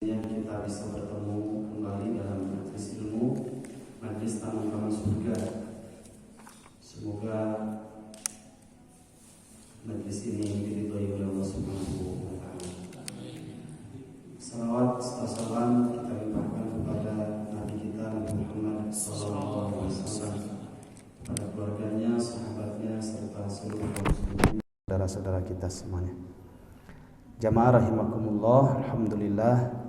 Kita bisa bertemu kembali dalam majlis ilmu, majlis taman-taman surga. Semoga majlis ini diridhoi oleh Allah Subhanahu wa taala. Salawat serta salam kita limpahkan kepada Nabi kita Nabi Muhammad sallallahu alaihi wasallam, kepada keluarganya, sahabatnya serta seluruh kaum muslimin, saudara-saudara kita semuanya. Jamaah rahimakumullah, alhamdulillah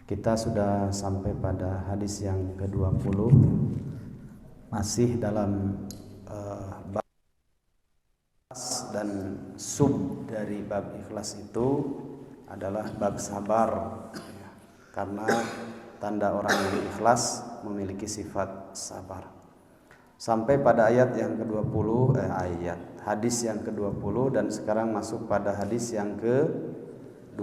kita sudah sampai pada hadis yang ke-20, masih dalam bab dan sub dari bab ikhlas itu adalah bab sabar, karena tanda orang yang ikhlas memiliki sifat sabar. Sampai pada ayat yang ke-20, hadis yang ke-20, dan sekarang masuk pada hadis yang ke-21.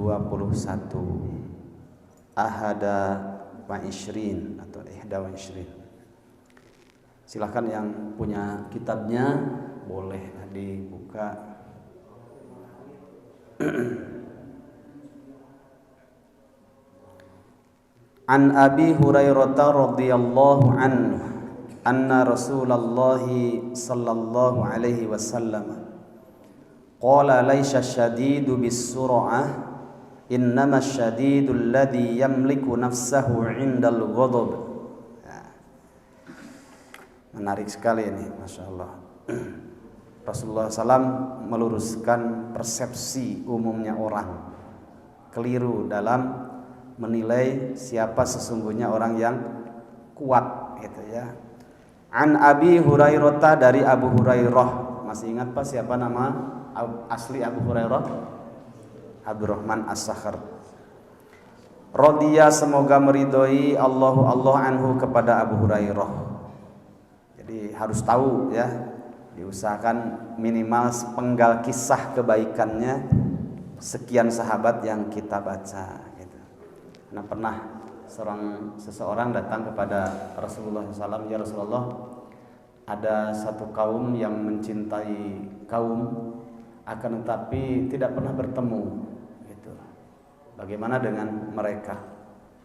Ahada wa ishrin atau ihda wa ishrin. Silahkan yang punya kitabnya boleh dibuka. An Abi Hurairah radhiyallahu anhu anna Rasulullah sallallahu alaihi wasallam qala laisa syadidu bis-sur'ah innama syadidul ladzi yamliku nafsahu 'indal ghadab. Menarik sekali ini, Masya Allah. Rasulullah SAW meluruskan persepsi umumnya orang keliru dalam menilai siapa sesungguhnya orang yang kuat, gitu ya. An Abi Hurairah, dari Abu Hurairah. Masih ingat Pak siapa nama asli Abu Hurairah? Abdurrahman As-Sakhar. Radhiya, semoga meridhoi Allah anhu kepada Abu Hurairah. Jadi harus tahu ya, diusahakan minimal sepenggal kisah kebaikannya sekian sahabat yang kita baca gitu. Karena pernah seseorang datang kepada Rasulullah SAW, ya Rasulullah, ada satu kaum yang mencintai kaum, akan tetapi tidak pernah bertemu gitu. Bagaimana dengan mereka?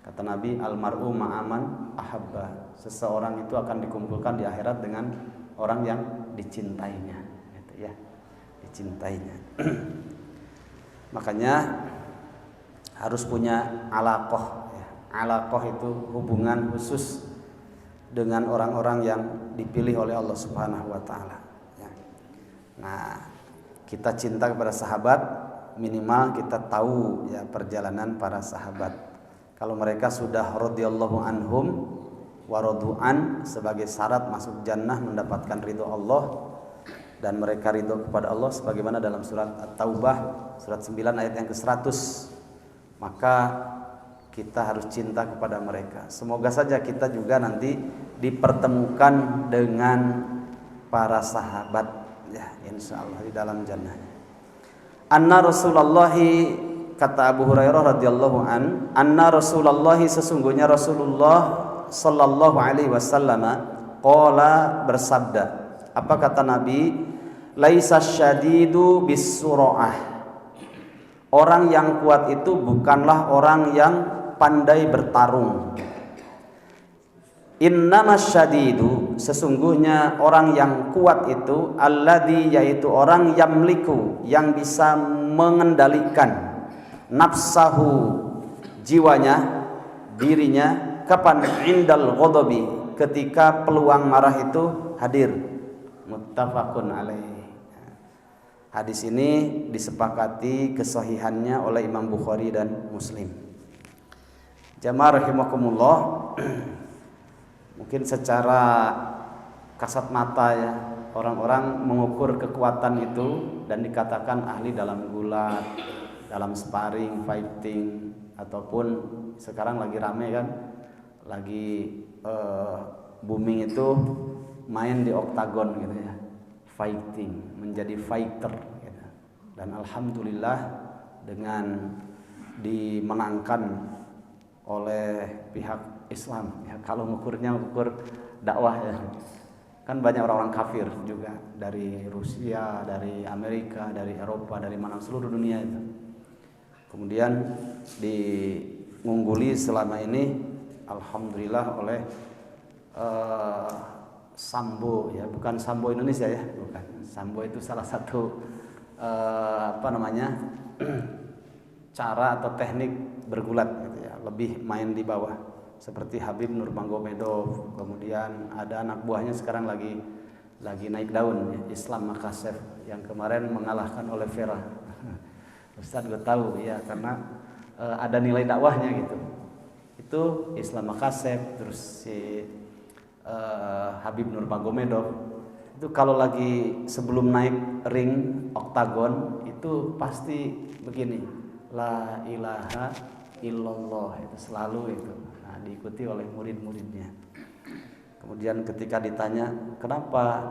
Kata Nabi, almar'u ma'aman ahabba. Seseorang itu akan dikumpulkan di akhirat dengan orang yang dicintainya, gitu ya, dicintainya. Makanya harus punya alaqah ya. Alaqah itu hubungan khusus dengan orang-orang yang dipilih oleh Allah Subhanahu wa taala ya. Nah, kita cinta kepada sahabat, minimal kita tahu ya perjalanan para sahabat. Kalau mereka sudah radhiyallahu anhum wa radu'an sebagai syarat masuk jannah, mendapatkan ridho Allah, dan mereka ridho kepada Allah sebagaimana dalam surat At-Taubah surat 9 ayat yang ke-100, maka kita harus cinta kepada mereka. Semoga saja kita juga nanti dipertemukan dengan para sahabat ya, insyaallah di dalam jannah. Anna Rasulullah, kata Abu Hurairah radhiyallahu an, anna Rasulullah, sesungguhnya Rasulullah sallallahu alaihi wasallam qala, bersabda. Apa kata Nabi? Laisa syadidu bis-sur'ah. Orang yang kuat itu bukanlah orang yang pandai bertarung. Innamas syadidu, sesungguhnya orang yang kuat itu alladzi, yaitu orang yamliku, yang bisa mengendalikan nafsahu, jiwanya, dirinya, kapan indal ghadabi, ketika peluang marah itu hadir. Muttafaqun alaih. Hadis ini disepakati kesahihannya oleh Imam Bukhari dan Muslim. Jamaah rahimakumullah, mungkin secara kasat mata ya, orang-orang mengukur kekuatan itu dan dikatakan ahli dalam gulat, dalam sparring, fighting, ataupun sekarang lagi rame kan, lagi booming itu main di oktagon gitu ya, fighting, menjadi fighter gitu. Dan alhamdulillah dengan dimenangkan oleh pihak Islam ya, kalau ngukurnya ukur dakwah ya. Kan banyak orang-orang kafir juga dari Rusia, dari Amerika, dari Eropa, dari mana seluruh dunia itu. Kemudian diungguli selama ini alhamdulillah oleh sambo ya, bukan sambo Indonesia ya, bukan. Sambo itu salah satu cara atau teknik bergulat gitu ya, lebih main di bawah seperti Habib Nurmagomedov. Kemudian ada anak buahnya sekarang lagi naik daun ya, Islam Makassar yang kemarin mengalahkan Oliveira. Ustaz gue tahu ya, karena ada nilai dakwahnya gitu. Itu Islam Makassar, terus si Habib Nurmagomedov itu kalau lagi sebelum naik ring oktagon itu pasti begini, la ilaha illallah, itu selalu itu. Nah, diikuti oleh murid-muridnya. Kemudian ketika ditanya kenapa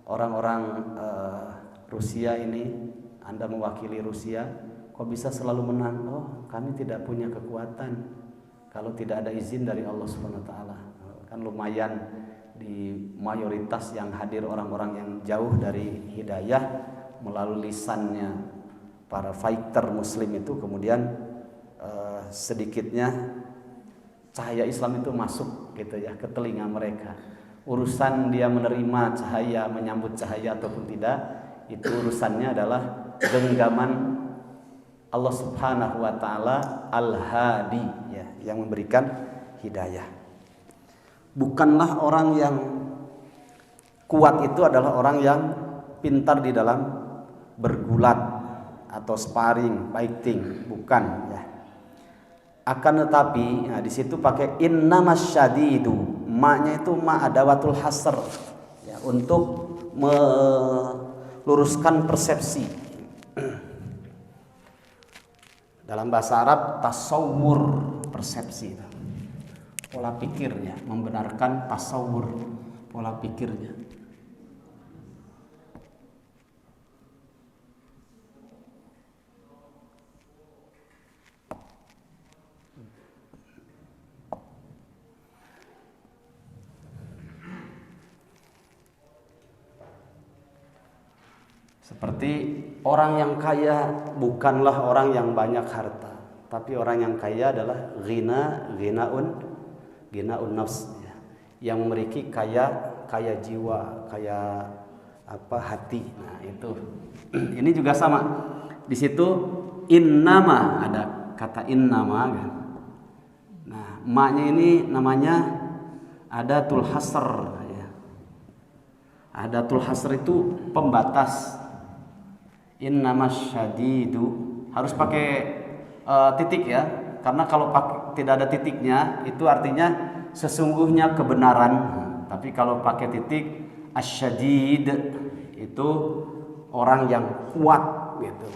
orang-orang Rusia ini, Anda mewakili Rusia, kok bisa selalu menang? Oh, kami tidak punya kekuatan kalau tidak ada izin dari Allah Subhanahu wa taala. Kan lumayan di mayoritas yang hadir orang-orang yang jauh dari hidayah melalui lisannya para fighter muslim itu, kemudian sedikitnya cahaya Islam itu masuk gitu ya ke telinga mereka. Urusan dia menerima cahaya, menyambut cahaya ataupun tidak, itu urusannya adalah genggaman Allah Subhanahu wa taala Al-Hadi ya, yang memberikan hidayah. Bukanlah orang yang kuat itu adalah orang yang pintar di dalam bergulat atau sparring, fighting, bukan ya. Akan tetapi, nah di situ pakai innamas syadidu, maknya itu ma adawatul hasr ya, untuk meluruskan persepsi. Dalam bahasa Arab tasawwur, persepsi itu. Pola pikirnya, membenarkan tasawur, pola pikirnya. Seperti orang yang kaya bukanlah orang yang banyak harta, tapi orang yang kaya adalah ghinaun nafs ya, yang memiliki kaya jiwa, kaya hati. Nah itu ini juga sama. Di situ innama, ada kata innama kan. Nah maknya ini namanya adatul hasr ya. Adatul hasr itu pembatas. Innamas syadidu harus pakai titik ya, karena kalau tidak ada titiknya itu artinya sesungguhnya kebenaran. Tapi kalau pakai titik, asyadid itu orang yang kuat gitu.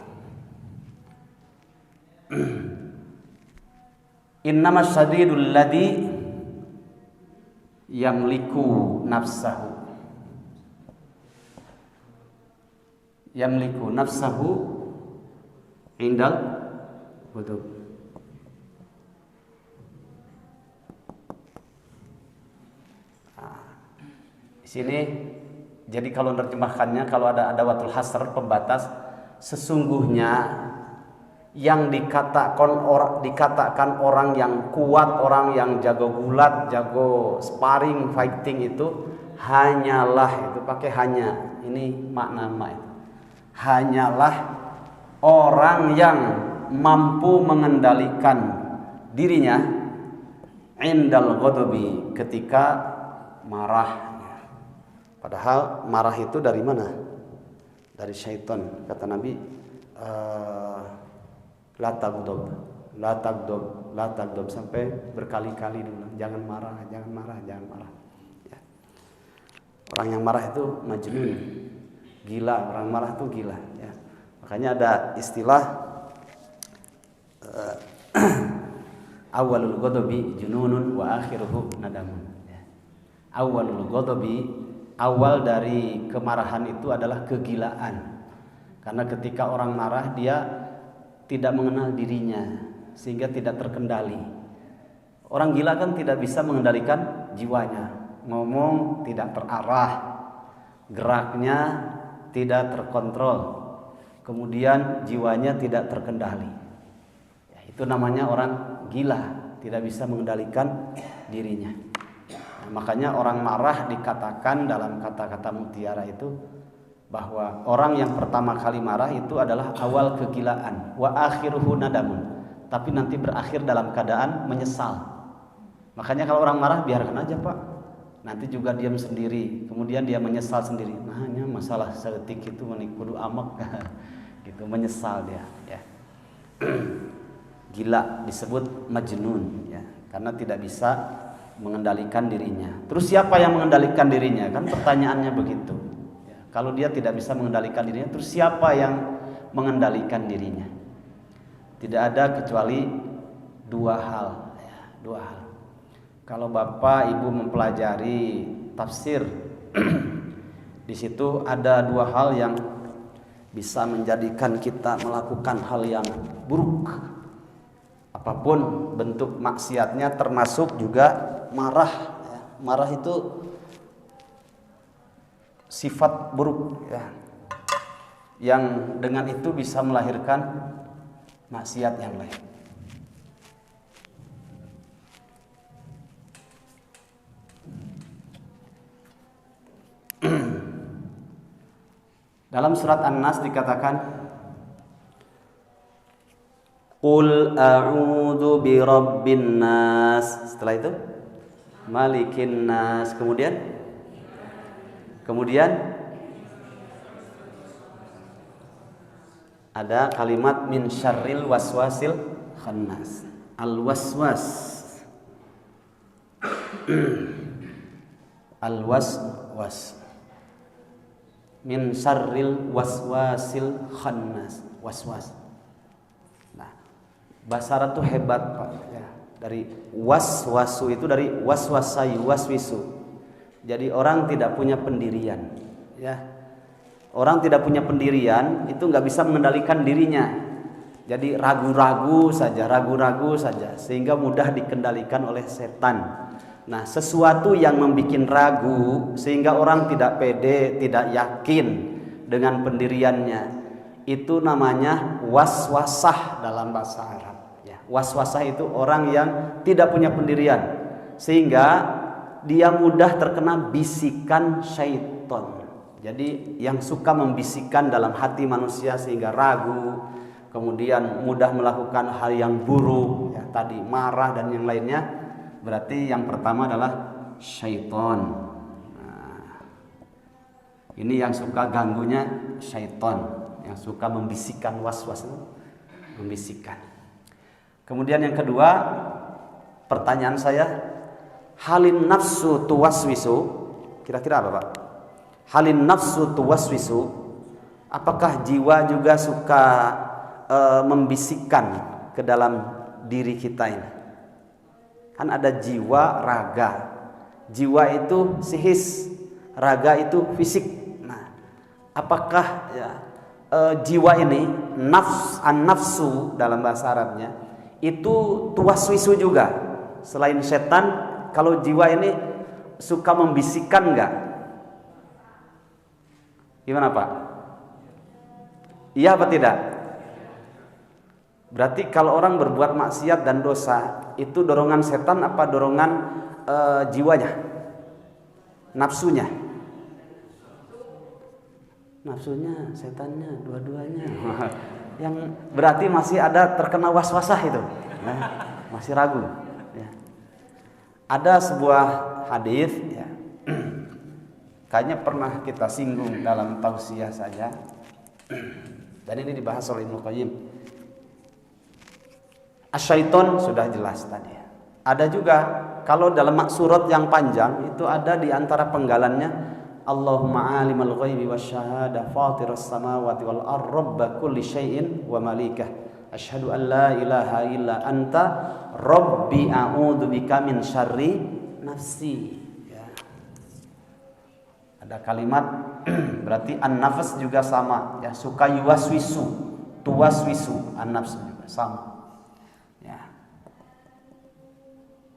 Innamas syadidul ladzi yamliku nafsahu. Yamliku nafsahu indal ghadab. Di sini jadi kalau menerjemahkannya, kalau ada adawatul hasr, pembatas, sesungguhnya yang dikatakan orang yang kuat, orang yang jago gulat, jago sparring, fighting itu hanyalah, itu pakai hanya, ini makna itu. Hanyalah orang yang mampu mengendalikan dirinya indal ghadabi, ketika marah. Padahal marah itu dari mana? Dari syaitan. Kata Nabi, la tagdob sampai berkali-kali dulu. Jangan marah. Ya. Orang yang marah itu majnun, gila. Orang marah itu gila ya. Makanya ada istilah awalul ghadabi jununun wa akhiruhu nadamun ya. Awalul ghadabi, awal dari kemarahan itu adalah kegilaan. Karena ketika orang marah dia tidak mengenal dirinya sehingga tidak terkendali. Orang gila kan tidak bisa mengendalikan jiwanya, ngomong tidak terarah, geraknya tidak terkontrol, kemudian jiwanya tidak terkendali. Itu namanya orang gila, tidak bisa mengendalikan dirinya. Nah, makanya orang marah dikatakan dalam kata-kata mutiara itu bahwa orang yang pertama kali marah itu adalah awal kegilaan, wa akhiruhu nadamun, tapi nanti berakhir dalam keadaan menyesal. Makanya kalau orang marah biarkan aja Pak, nanti juga diam sendiri, kemudian dia menyesal sendiri. Nah, hanya masalah sedetik itu kudu amak gitu, menyesal dia ya. Gila disebut majnun ya, karena tidak bisa mengendalikan dirinya. Terus siapa yang mengendalikan dirinya? Kan pertanyaannya begitu ya. Kalau dia tidak bisa mengendalikan dirinya, terus siapa yang mengendalikan dirinya? Tidak ada kecuali dua hal ya, dua hal. Kalau Bapak Ibu mempelajari tafsir di situ ada dua hal yang bisa menjadikan kita melakukan hal yang buruk. Apapun bentuk maksiatnya, termasuk juga marah ya. Marah itu sifat buruk ya, yang dengan itu bisa melahirkan maksiat yang lain. Dalam surat An-Nas dikatakan Qul a'udzu birabbin nas. Setelah itu malikin nas. Kemudian ada kalimat min syarril waswasil khannas. Al-waswas. Al-waswas. Min syarril waswasil khannas. Waswas. Bahasa Arab tuh hebat Pak ya. Dari waswasu itu dari waswasai waswisu. Jadi orang tidak punya pendirian ya. Orang tidak punya pendirian itu nggak bisa mengendalikan dirinya. Jadi ragu-ragu saja sehingga mudah dikendalikan oleh setan. Nah, sesuatu yang membuat ragu sehingga orang tidak pede, tidak yakin dengan pendiriannya, itu namanya waswasah dalam bahasa Arab ya. Waswasah itu orang yang tidak punya pendirian sehingga dia mudah terkena bisikan syaitan. Jadi yang suka membisikkan dalam hati manusia sehingga ragu, kemudian mudah melakukan hal yang buruk ya, tadi marah dan yang lainnya, berarti yang pertama adalah syaitan. Nah, ini yang suka ganggunya syaitan, yang suka membisikkan, waswas itu membisikkan. Kemudian yang kedua, pertanyaan saya, halin nafsu tuwaswisu, kira-kira apa Pak? Halin nafsu tuwaswisu, apakah jiwa juga suka membisikkan ke dalam diri kita ini? Kan ada jiwa, raga. Jiwa itu psikis, raga itu fisik. Nah, apakah ya jiwa ini, an-nafsu dalam bahasa Arabnya itu tuwaswisu juga. Selain setan, kalau jiwa ini suka membisikkan enggak? Gimana Pak? Iya apa tidak? Berarti kalau orang berbuat maksiat dan dosa, itu dorongan setan apa dorongan jiwanya? Nafsunya? Nafsunya, setannya, dua-duanya. Yang berarti masih ada terkena waswasah itu, nah, masih ragu. Ya. Ada sebuah hadis, ya, kayaknya pernah kita singgung dalam tausiah saja, dan ini dibahas oleh Ibnu Qayyim. Asyaiton sudah jelas tadi. Ada juga kalau dalam maksurat yang panjang itu ada di antara penggalannya Allahumma alimal ghaibi wasyahada fatiras samawati wal ardh rabb kulli syai'in wa malikah asyhadu an la ilaha illa anta rabbi a'udzu bika min syarri nafsi ya. Ada kalimat berarti an-nafs juga sama ya, suka yuwaswisu tuwaswisu, an-nafs juga sama ya.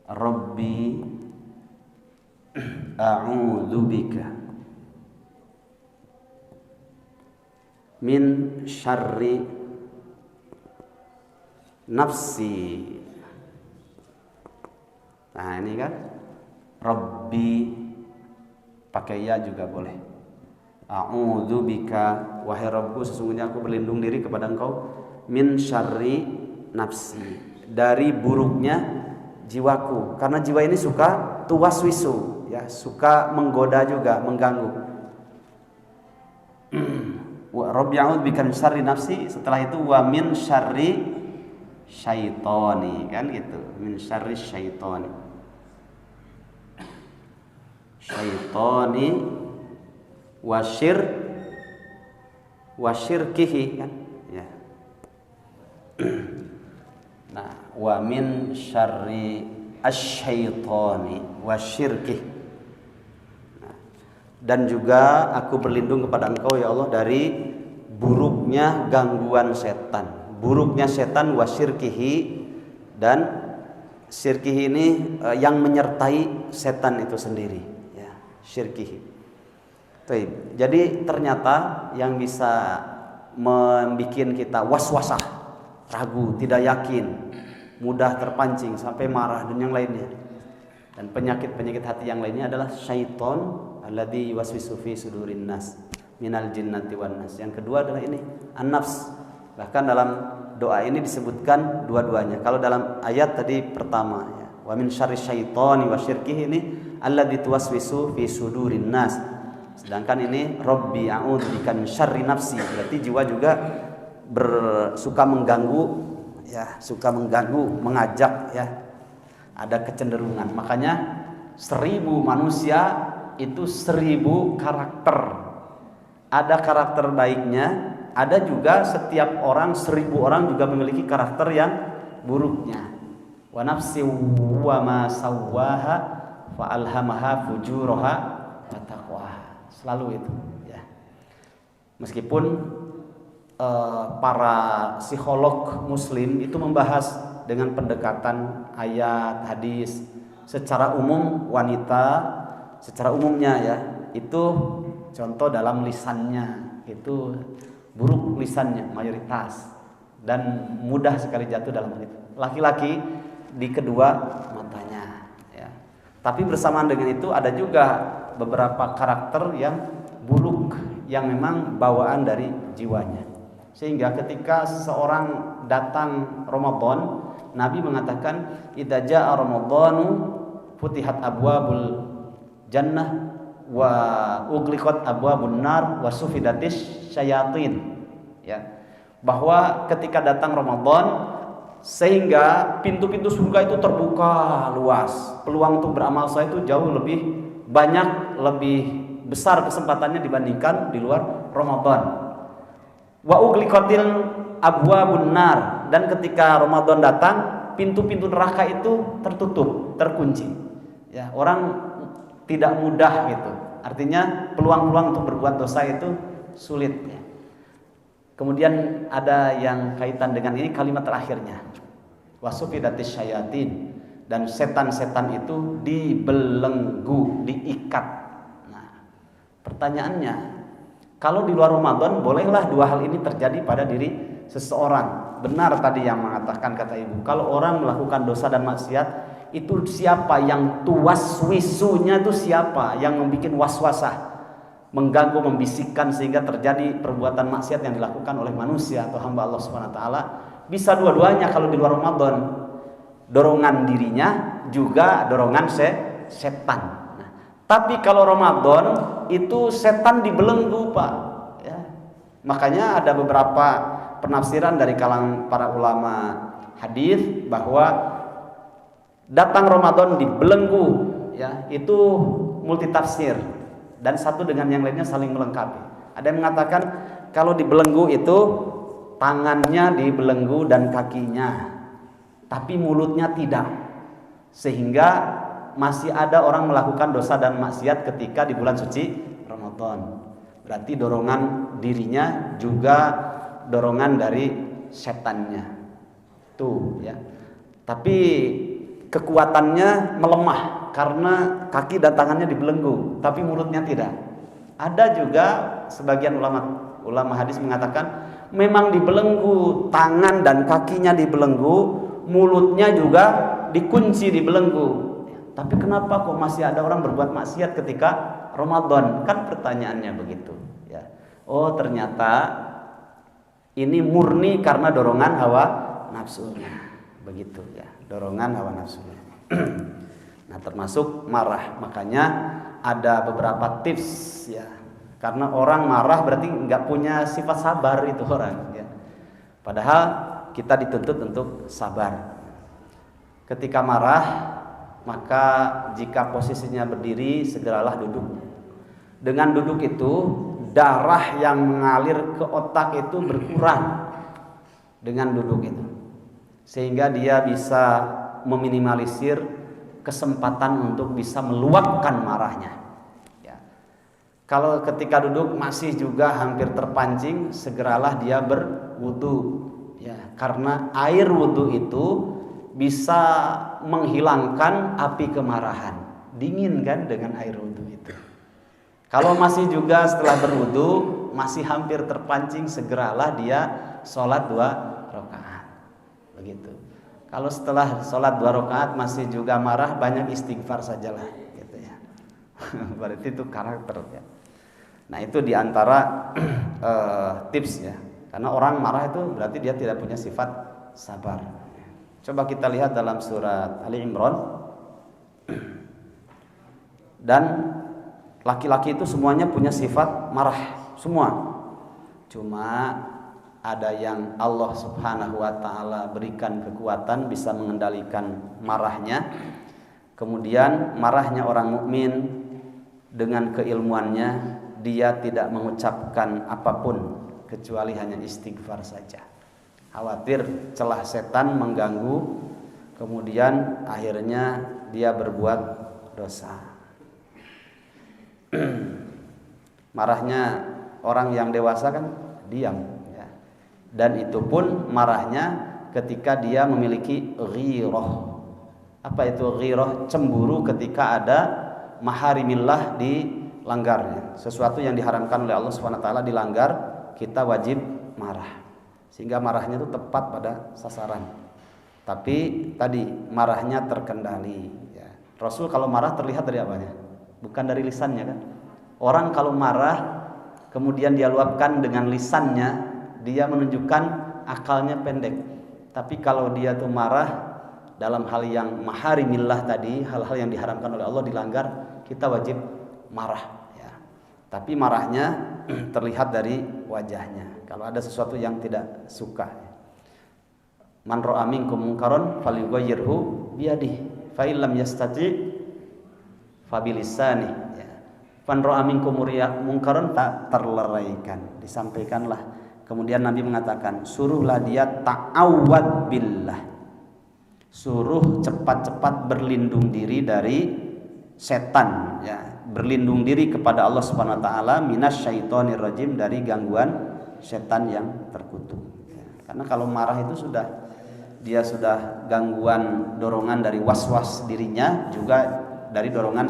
Rabbi a'udzu bika min syarri nafsi. Nah ini kan Rabbi pakai ya juga boleh. A'udzu bika, wahai Rabbku, sesungguhnya aku berlindung diri kepada Engkau, min syarri nafsi, dari buruknya jiwaku, karena jiwa ini suka tuwaswisu, ya, suka menggoda juga, mengganggu. Rabbi a'udzu bika min syarri nafsi, setelah itu wa min syarri syaitani, kan gitu, min syarri syaitani. Syaitani wasyirkihi, kan ya. Nah, wa min syarri asyaitani wasyirkih. Nah, dan juga aku berlindung kepada Engkau ya Allah dari buruknya gangguan setan, buruknya setan, wasyirkihi, dan syirkihi ini yang menyertai setan itu sendiri, ya, syirkihi. Jadi ternyata yang bisa membuat kita was-wasah, ragu, tidak yakin, mudah terpancing sampai marah dan yang lainnya, dan penyakit-penyakit hati yang lainnya adalah syaiton alladzi yuwaswisu fi sudurin nas minal jinnati wan nas. Yang kedua adalah ini an-nafs. Bahkan dalam doa ini disebutkan dua-duanya. Kalau dalam ayat tadi pertama, ya, wa min syarri syaitani wasyirkihi, ini alladzi tuwaswisu fi sudurin nas. Sedangkan ini Rabbi a'udzu bika min syarri nafsi, berarti jiwa juga suka mengganggu, ya, suka mengganggu, mengajak, ya, ada kecenderungan. Makanya 1000 manusia itu 1000 karakter. Ada karakter baiknya, ada juga setiap orang, 1000 orang juga memiliki karakter yang buruknya. Wa nafsi wa ma sawwaha fa alhamaha fujuraha wa taqwaha. Selalu itu, ya. Meskipun para psikolog muslim itu membahas dengan pendekatan ayat, hadis, secara umum wanita, secara umumnya, ya, itu contoh dalam lisannya itu buruk, lisannya mayoritas, dan mudah sekali jatuh dalam itu. Laki-laki di kedua matanya, ya. Tapi bersamaan dengan itu ada juga beberapa karakter yang buruk yang memang bawaan dari jiwanya. Sehingga ketika seseorang datang Ramadan, Nabi mengatakan idza jaa ramadhanu futihat abwabul jannah wa ughliqat abwabun nar wa sufidatis syayatin, ya. Bahwa ketika datang Ramadan, sehingga pintu-pintu surga itu terbuka luas, peluang untuk beramal saleh itu jauh lebih banyak, lebih besar kesempatannya dibandingkan di luar Ramadan. Wa ughliqatil abwabun nar, dan ketika Ramadan datang, pintu-pintu neraka itu tertutup, terkunci. Ya, orang tidak mudah gitu. Artinya peluang-peluang untuk berbuat dosa itu sulit, ya. Kemudian ada yang kaitan dengan ini kalimat terakhirnya. Wasufidatis syayatin, dan setan-setan itu dibelenggu, diikat. Nah, pertanyaannya, kalau di luar Ramadan bolehlah dua hal ini terjadi pada diri seseorang. Benar tadi yang mengatakan kata ibu, kalau orang melakukan dosa dan maksiat, itu siapa yang tuwaswisunya, itu siapa yang membuat waswasah, mengganggu, membisikkan sehingga terjadi perbuatan maksiat yang dilakukan oleh manusia atau hamba Allah Subhanahu wa taala. Bisa dua-duanya kalau di luar Ramadan. Dorongan dirinya juga dorongan setan. Nah, tapi kalau Ramadan itu setan dibelenggu, Pak, ya. Makanya ada beberapa penafsiran dari kalangan para ulama hadis bahwa datang Ramadan dibelenggu, ya, itu multitafsir dan satu dengan yang lainnya saling melengkapi. Ada yang mengatakan kalau dibelenggu itu tangannya dibelenggu dan kakinya, tapi mulutnya tidak, sehingga masih ada orang melakukan dosa dan maksiat ketika di bulan suci Ramadan. Berarti dorongan dirinya juga dorongan dari setannya tuh, ya. Tapi kekuatannya melemah karena kaki dan tangannya dibelenggu, tapi mulutnya tidak. Ada juga sebagian ulama hadis mengatakan memang dibelenggu, tangan dan kakinya dibelenggu, mulutnya juga dikunci dibelenggu. Tapi kenapa kok masih ada orang berbuat maksiat ketika Ramadan? Kan pertanyaannya begitu ya. Oh, ternyata ini murni karena dorongan hawa nafsunya. Begitu ya, dorongan hawa nafsunya. Nah, termasuk marah. Makanya ada beberapa tips ya. Karena orang marah berarti nggak punya sifat sabar itu orang ya. Padahal kita dituntut untuk sabar. Ketika marah, maka jika posisinya berdiri, segeralah duduk. Dengan duduk itu, darah yang mengalir ke otak itu berkurang dengan duduk itu. Sehingga dia bisa meminimalisir kesempatan untuk bisa meluapkan marahnya. Ya. Kalau ketika duduk masih juga hampir terpancing, segeralah dia berwudu. Ya, karena air wudu itu bisa menghilangkan api kemarahan. Dingin kan dengan air wudu itu. Kalau masih juga setelah berwudu masih hampir terpancing, segeralah dia sholat 2 rakaat. Begitu. Kalau setelah sholat 2 rakaat masih juga marah, banyak istighfar sajalah gitu ya. Berarti itu karakter ya. Nah, itu diantara tips ya. Karena orang marah itu berarti dia tidak punya sifat sabar. Coba kita lihat dalam surat Ali Imran. Dan laki-laki itu semuanya punya sifat marah, semua. Cuma ada yang Allah Subhanahu wa taala berikan kekuatan bisa mengendalikan marahnya. Kemudian marahnya orang mukmin dengan keilmuannya, dia tidak mengucapkan apapun kecuali hanya istighfar saja. Khawatir celah setan mengganggu, kemudian akhirnya dia berbuat dosa. Marahnya orang yang dewasa kan diam ya. Dan itu pun marahnya ketika dia memiliki ghirah. Apa itu ghirah? Cemburu ketika ada maharimillah dilanggarnya. Sesuatu yang diharamkan oleh Allah Subhanahu wa taala dilanggar, kita wajib marah. Sehingga marahnya itu tepat pada sasaran. Tapi tadi marahnya terkendali ya. Rasul kalau marah terlihat dari apanya? Bukan dari lisannya kan. Orang kalau marah kemudian dia luapkan dengan lisannya, dia menunjukkan akalnya pendek. Tapi kalau dia tuh marah dalam hal yang maharimillah tadi, hal-hal yang diharamkan oleh Allah dilanggar, kita wajib marah ya. Tapi marahnya terlihat dari wajahnya. Kalau ada sesuatu yang tidak suka. Man ra'a minkum munkaran falyughayyirhu biyadihi, fa illam yastati' fa bilisani. Ya. Man ra'a minkum munkaran tak terleraikan, disampaikanlah. Kemudian Nabi mengatakan, suruhlah dia ta'awwad billah. Suruh cepat-cepat berlindung diri dari setan ya. Berlindung diri kepada Allah Subhanahu wa taala minasyaitonir rajim, dari gangguan setan yang terkutuk ya. Karena kalau marah itu dia sudah gangguan dorongan dari was-was dirinya, juga dari dorongan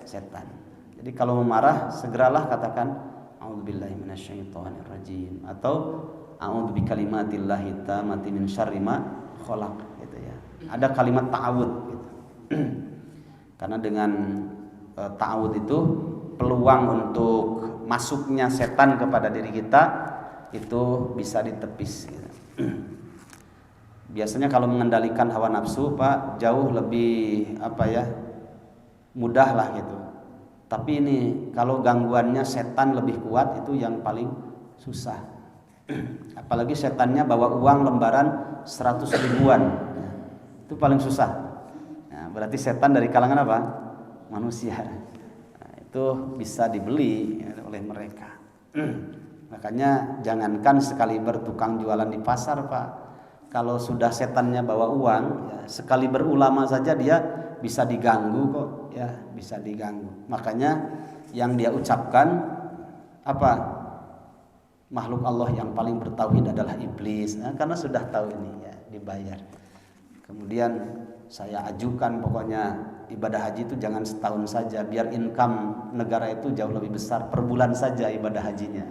setan. Jadi kalau marah segeralah katakan a'udzubillahi minasyaitonir rajim atau a'udzu bikalimatillahi tammati min syarri ma khalaq gitu ya. Ada kalimat ta'awud gitu. Karena dengan ta'awud itu peluang untuk masuknya setan kepada diri kita itu bisa ditepis gitu. Biasanya kalau mengendalikan hawa nafsu Pak jauh lebih mudah lah gitu. Tapi ini kalau gangguannya setan lebih kuat, itu yang paling susah. Apalagi setannya bawa uang lembaran 100 ribuan, itu paling susah. Nah, berarti setan dari kalangan apa? Manusia. Nah, itu bisa dibeli oleh mereka. Makanya jangankan sekali bertukang jualan di pasar Pak, kalau sudah setannya bawa uang ya, sekali berulama saja dia bisa diganggu kok ya, bisa diganggu. Makanya yang dia ucapkan apa? Makhluk Allah yang paling bertauhid adalah iblis. Nah, karena sudah tahu ini ya, dibayar. Kemudian saya ajukan pokoknya ibadah haji itu jangan setahun saja, biar income negara itu jauh lebih besar, per bulan saja ibadah hajinya.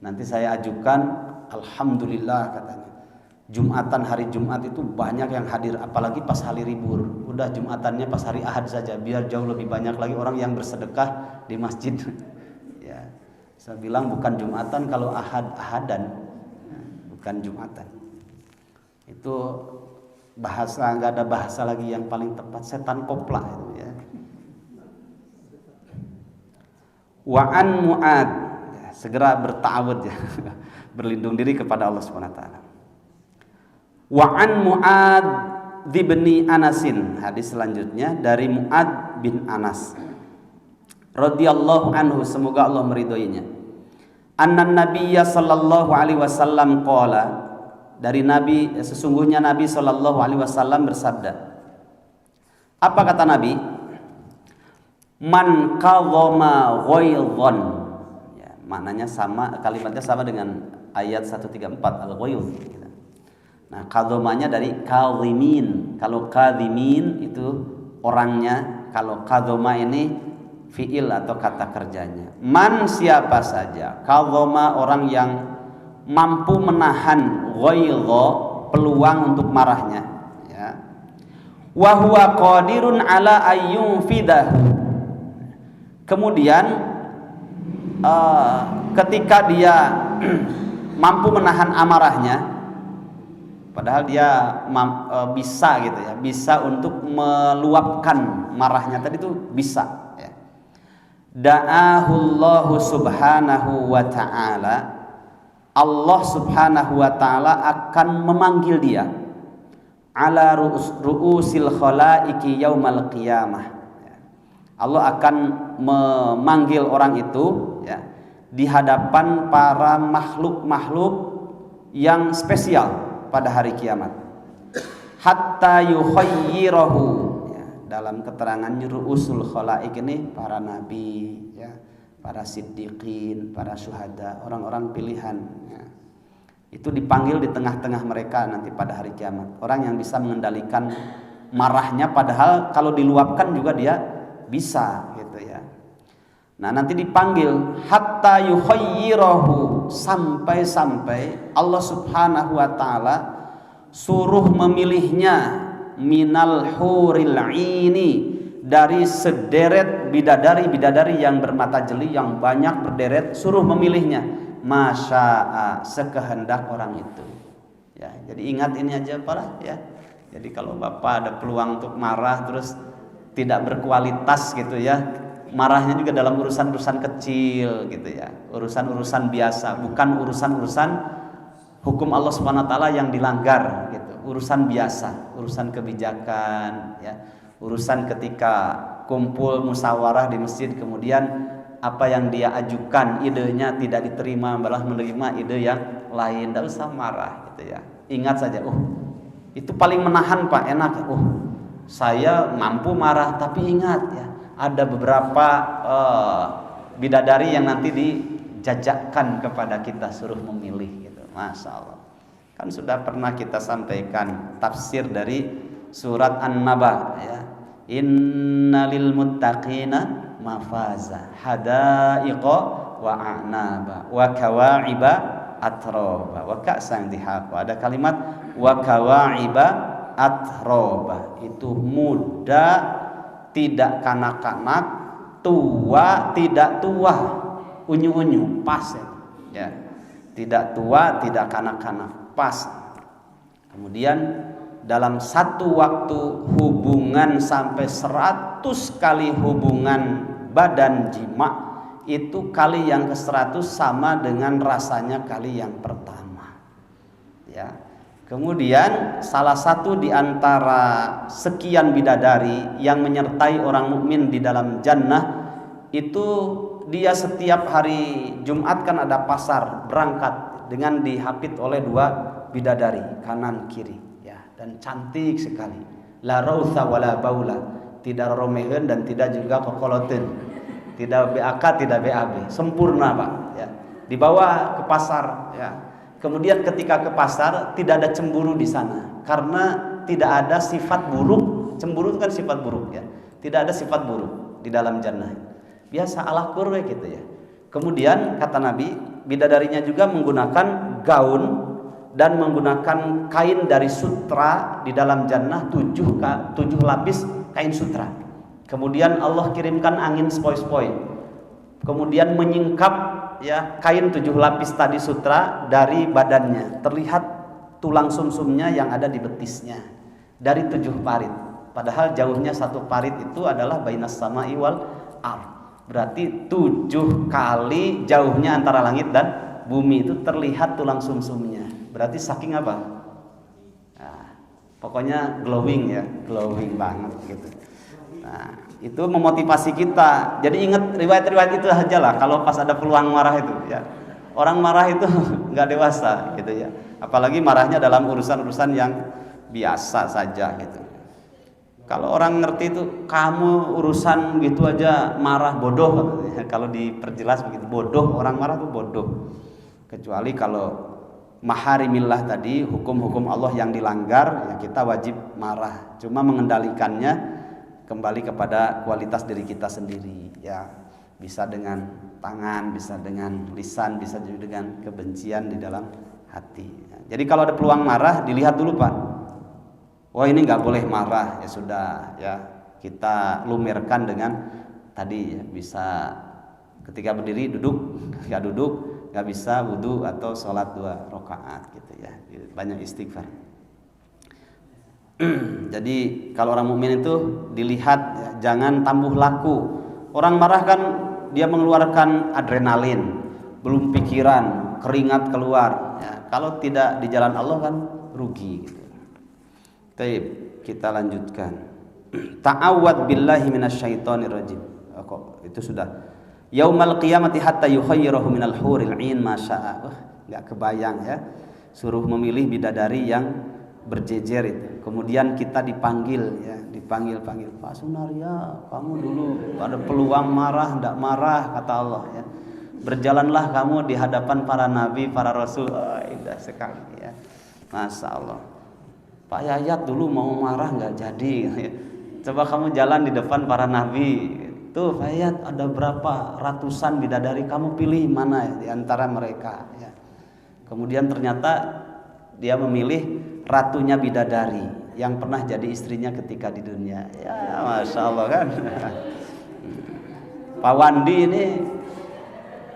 Nanti saya ajukan Alhamdulillah katanya. Jumatan hari Jumat itu banyak yang hadir, apalagi pas hari libur. Udah Jumatannya pas hari Ahad saja, biar jauh lebih banyak lagi orang yang bersedekah di masjid. Ya, saya bilang bukan Jumatan kalau Ahadan, bukan Jumatan. Itu bahasa, nggak ada bahasa lagi yang paling tepat, setan kopla itu ya. Wa'an Mu'ad, ya, segera bertawud ya, berlindung diri kepada Allah Subhanahu wa taala. Wa'an Mu'ad bin Anasin, hadis selanjutnya dari Mu'ad bin Anas radhiyallahu anhu, semoga Allah meridhoinya. Annan Nabiyya sallallahu alaihi wasallam qala, dari Nabi, sesungguhnya Nabi sallallahu alaihi wasallam bersabda. Apa kata Nabi? Man kadhama ghaidhan, ya, maknanya sama, kalimatnya sama dengan ayat 134 al-ghaidh. Nah, kadhomanya dari kadhimin. Kalau kadhimin itu orangnya, kalau kadhoma ini fiil atau kata kerjanya. Man, siapa saja, kadhoma orang yang mampu menahan ghaidha, peluang untuk marahnya, ya. Wa huwa qadirun ala ayyunfidahu. Kemudian ketika dia mampu menahan amarahnya, padahal dia bisa gitu ya, bisa untuk meluapkan marahnya tadi itu bisa ya. Da'ahullahu subhanahu wa ta'ala, Allah subhanahu wa ta'ala akan memanggil dia ala ru'usil khalaiki yaumal qiyamah. Allah akan memanggil orang itu ya, di hadapan para makhluk-makhluk yang spesial pada hari kiamat. Hatta yukhayyirahu, ya, dalam keterangannya ru'usul khalaik ini para nabi ya, para siddiqin, para syuhada, orang-orang pilihan ya. Itu dipanggil di tengah-tengah mereka nanti pada hari kiamat. Orang yang bisa mengendalikan marahnya, padahal kalau diluapkan juga dia bisa gitu ya. Nah, nanti dipanggil hatta yukhayyirahu, sampai-sampai Allah Subhanahu wa taala suruh memilihnya minal huril aini, dari sederet bidadari-bidadari yang bermata jeli yang banyak berderet, suruh memilihnya masya'a, sekehendak orang itu. Ya, jadi ingat ini aja Pak ya. Jadi kalau Bapak ada peluang untuk marah terus tidak berkualitas gitu ya, marahnya juga dalam urusan-urusan kecil gitu ya, urusan-urusan biasa, bukan urusan-urusan hukum Allah Subhanahu wa taala yang dilanggar gitu, urusan biasa, urusan kebijakan ya, urusan ketika kumpul musyawarah di masjid, kemudian apa yang dia ajukan idenya tidak diterima, malah menerima ide yang lain, tidak usah marah gitu ya. Ingat saja, itu paling menahan Pak, enak. Saya mampu marah, tapi ingat ya, ada beberapa bidadari yang nanti dijajakkan kepada kita, suruh memilih gitu. Masya Allah. Kan sudah pernah kita sampaikan tafsir dari surat An-Naba ya. Innalil muttaqina mafaza hadaiqa wa a'naba wa kawa'iba atroba wa ka'san dihaqa. Ada kalimat wa kawa'iba atroba, itu muda tidak kanak-kanak, tua tidak tua, unyu-unyu, pas ya. Tidak tua, tidak kanak-kanak, pas. Kemudian dalam satu waktu hubungan sampai 100 kali hubungan badan jima, itu kali yang ke-100 sama dengan rasanya kali yang pertama ya. Kemudian salah satu di antara sekian bidadari yang menyertai orang mukmin di dalam jannah itu, dia setiap hari Jumat kan ada pasar, berangkat dengan dihapit oleh 2 bidadari kanan kiri ya, dan cantik sekali. La rautha wala baula, tidak romeheun dan tidak juga kokoloteun, tidak BAK tidak BAB, sempurna Pak ya. Dibawa ke pasar ya. Kemudian ketika ke pasar tidak ada cemburu di sana, karena tidak ada sifat buruk. Cemburu itu kan sifat buruk ya. Tidak ada sifat buruk di dalam jannah. Biasa ala kurwe gitu ya. Kemudian kata Nabi, bidadarinya juga menggunakan gaun dan menggunakan kain dari sutra di dalam jannah, 7 lapis kain sutra. Kemudian Allah kirimkan angin sepoi-sepoi, kemudian menyingkap ya kain 7 lapis tadi sutra dari badannya, terlihat tulang sumsumnya yang ada di betisnya dari 7 parit. Padahal jauhnya 1 parit itu adalah bainas sama'i wal ardh. Berarti 7 kali jauhnya antara langit dan bumi itu terlihat tulang sumsumnya. Berarti saking apa? Nah, pokoknya glowing ya, glowing banget gitu. Nah, itu memotivasi kita. Jadi ingat riwayat-riwayat itu aja lah. Kalau pas ada peluang marah itu ya. Orang marah itu nggak dewasa gitu ya. Apalagi marahnya dalam urusan-urusan yang biasa saja gitu. Kalau orang ngerti itu, kamu urusan gitu aja marah, bodoh. Kalau diperjelas begitu, bodoh, orang marah itu bodoh. Kecuali kalau maharimillah tadi, hukum-hukum Allah yang dilanggar, ya kita wajib marah. Cuma mengendalikannya kembali kepada kualitas diri kita sendiri. Ya, bisa dengan tangan, bisa dengan lisan, bisa juga dengan kebencian di dalam hati. Jadi kalau ada peluang marah, dilihat dulu Pak. Wah ini nggak boleh marah, ya sudah ya kita lumerkan dengan tadi ya, bisa ketika berdiri duduk, nggak bisa wudu atau sholat 2 rakaat gitu ya, banyak istighfar. Jadi kalau orang mukmin itu dilihat ya, jangan tambuh laku. Orang marah kan dia mengeluarkan adrenalin, belum pikiran, keringat keluar. Ya, kalau tidak di jalan Allah kan rugi. Gitu. Baik, kita lanjutkan. Ta'awwad billahi minasyaitonir rajim. Kok itu sudah. Yaumal qiyamati hatta yukhayyirahu minal huril 'ain ma syaa. Enggak kebayang ya. Suruh memilih bidadari yang berjejer itu. Kemudian kita dipanggil ya, dipanggil Pak Sunaria, kamu dulu ada peluang marah, enggak marah kata Allah ya. Berjalanlah kamu di hadapan para nabi, para rasul. Oh, indah sekali ya. Masya Allah. Pak Yayat dulu mau marah nggak jadi. Coba kamu jalan di depan para nabi. Tuh Pak Yayat ada berapa ratusan bidadari, kamu pilih mana ya di antara mereka. Ya. Kemudian ternyata dia memilih ratunya bidadari yang pernah jadi istrinya ketika di dunia. Ya Masya Allah kan. Pak Wandi ini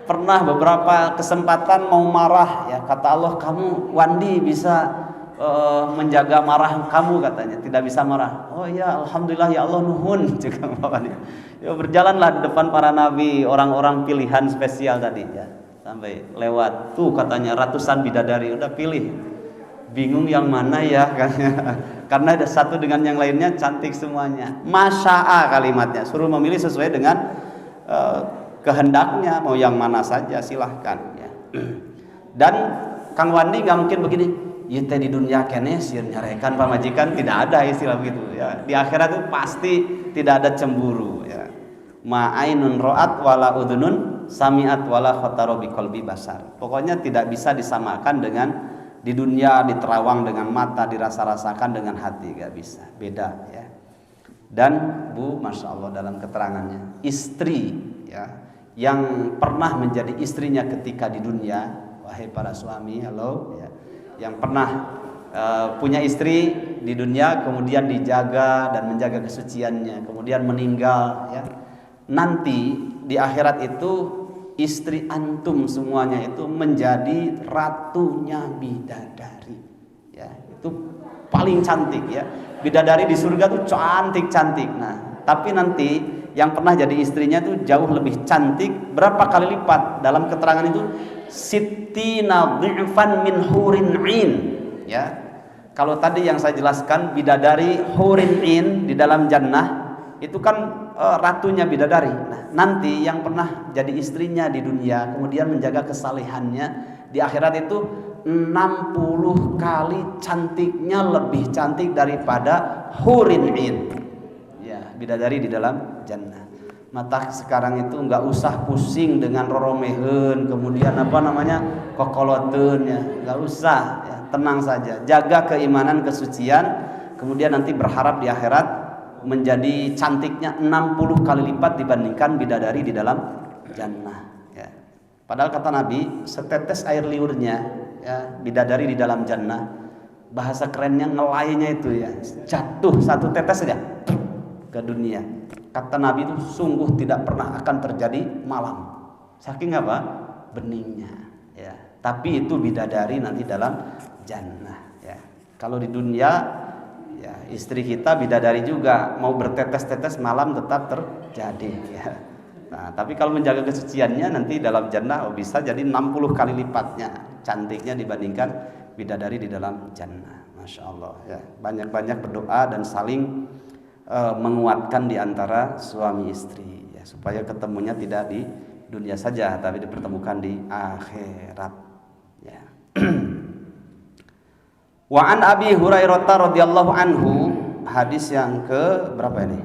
pernah beberapa kesempatan mau marah. Ya kata Allah, kamu Wandi bisa menjaga marah kamu katanya, tidak bisa marah. Oh ya alhamdulillah ya Allah nuhun juga bapaknya. Ya berjalanlah di depan para nabi, orang-orang pilihan spesial tadi ya, sampai lewat tuh katanya ratusan bidadari, udah pilih, bingung yang mana ya karena ada satu dengan yang lainnya cantik semuanya. Masya'a kalimatnya, suruh memilih sesuai dengan kehendaknya, mau yang mana saja silahkan ya. Dan Kang Wandi nggak mungkin begini. Ya di dunia kene sir nyarekan pamajikan, tidak ada istilah begitu ya. Di akhirat itu pasti tidak ada cemburu ya. Ma'ainun ra'at wala udhunun sami'at wala khatara biqalbi basar. Pokoknya tidak bisa disamakan dengan di dunia, diterawang dengan mata, dirasa-rasakan dengan hati, gak bisa. Beda ya. Dan Bu, Masya Allah dalam keterangannya, istri ya yang pernah menjadi istrinya ketika di dunia, wahai para suami, halo ya, yang pernah punya istri di dunia kemudian dijaga dan menjaga kesuciannya, kemudian meninggal ya. Nanti di akhirat itu istri antum semuanya itu menjadi ratunya bidadari ya. Itu paling cantik ya. Bidadari di surga tuh cantik-cantik. Nah, tapi nanti yang pernah jadi istrinya tuh jauh lebih cantik, berapa kali lipat. Dalam keterangan itu sittina dhi'fan min hurin 'ain ya. Kalau tadi yang saya jelaskan bidadari hurin 'ain di dalam jannah itu kan ratunya bidadari. Nah, nanti yang pernah jadi istrinya di dunia kemudian menjaga kesalehannya di akhirat itu 60 kali cantiknya, lebih cantik daripada hurin 'ain ya, bidadari di dalam jannah. Mata sekarang itu nggak usah pusing dengan roromehen, kemudian apa namanya kokoloten ya, nggak usah ya, tenang saja, jaga keimanan kesucian, kemudian nanti berharap di akhirat menjadi cantiknya 60 kali lipat dibandingkan bidadari di dalam jannah ya. Padahal kata Nabi setetes air liurnya ya, bidadari di dalam jannah. Bahasa kerennya ngelaynya itu ya, jatuh satu tetes saja ke dunia. Kata Nabi itu sungguh tidak pernah akan terjadi malam. Saking apa? Beningnya ya. Tapi itu bidadari nanti dalam jannah ya. Kalau di dunia ya, istri kita bidadari juga, mau bertetes-tetes malam tetap terjadi ya. Nah, tapi kalau menjaga kesuciannya nanti dalam jannah bisa jadi 60 kali lipatnya cantiknya dibandingkan bidadari di dalam jannah. Masya Allah ya. Banyak-banyak berdoa dan saling menguatkan di antara suami istri ya, supaya ketemunya tidak di dunia saja tapi dipertemukan di akhirat ya. Wa an Abi Hurairah radhiyallahu anhu, hadis yang ke berapa ini?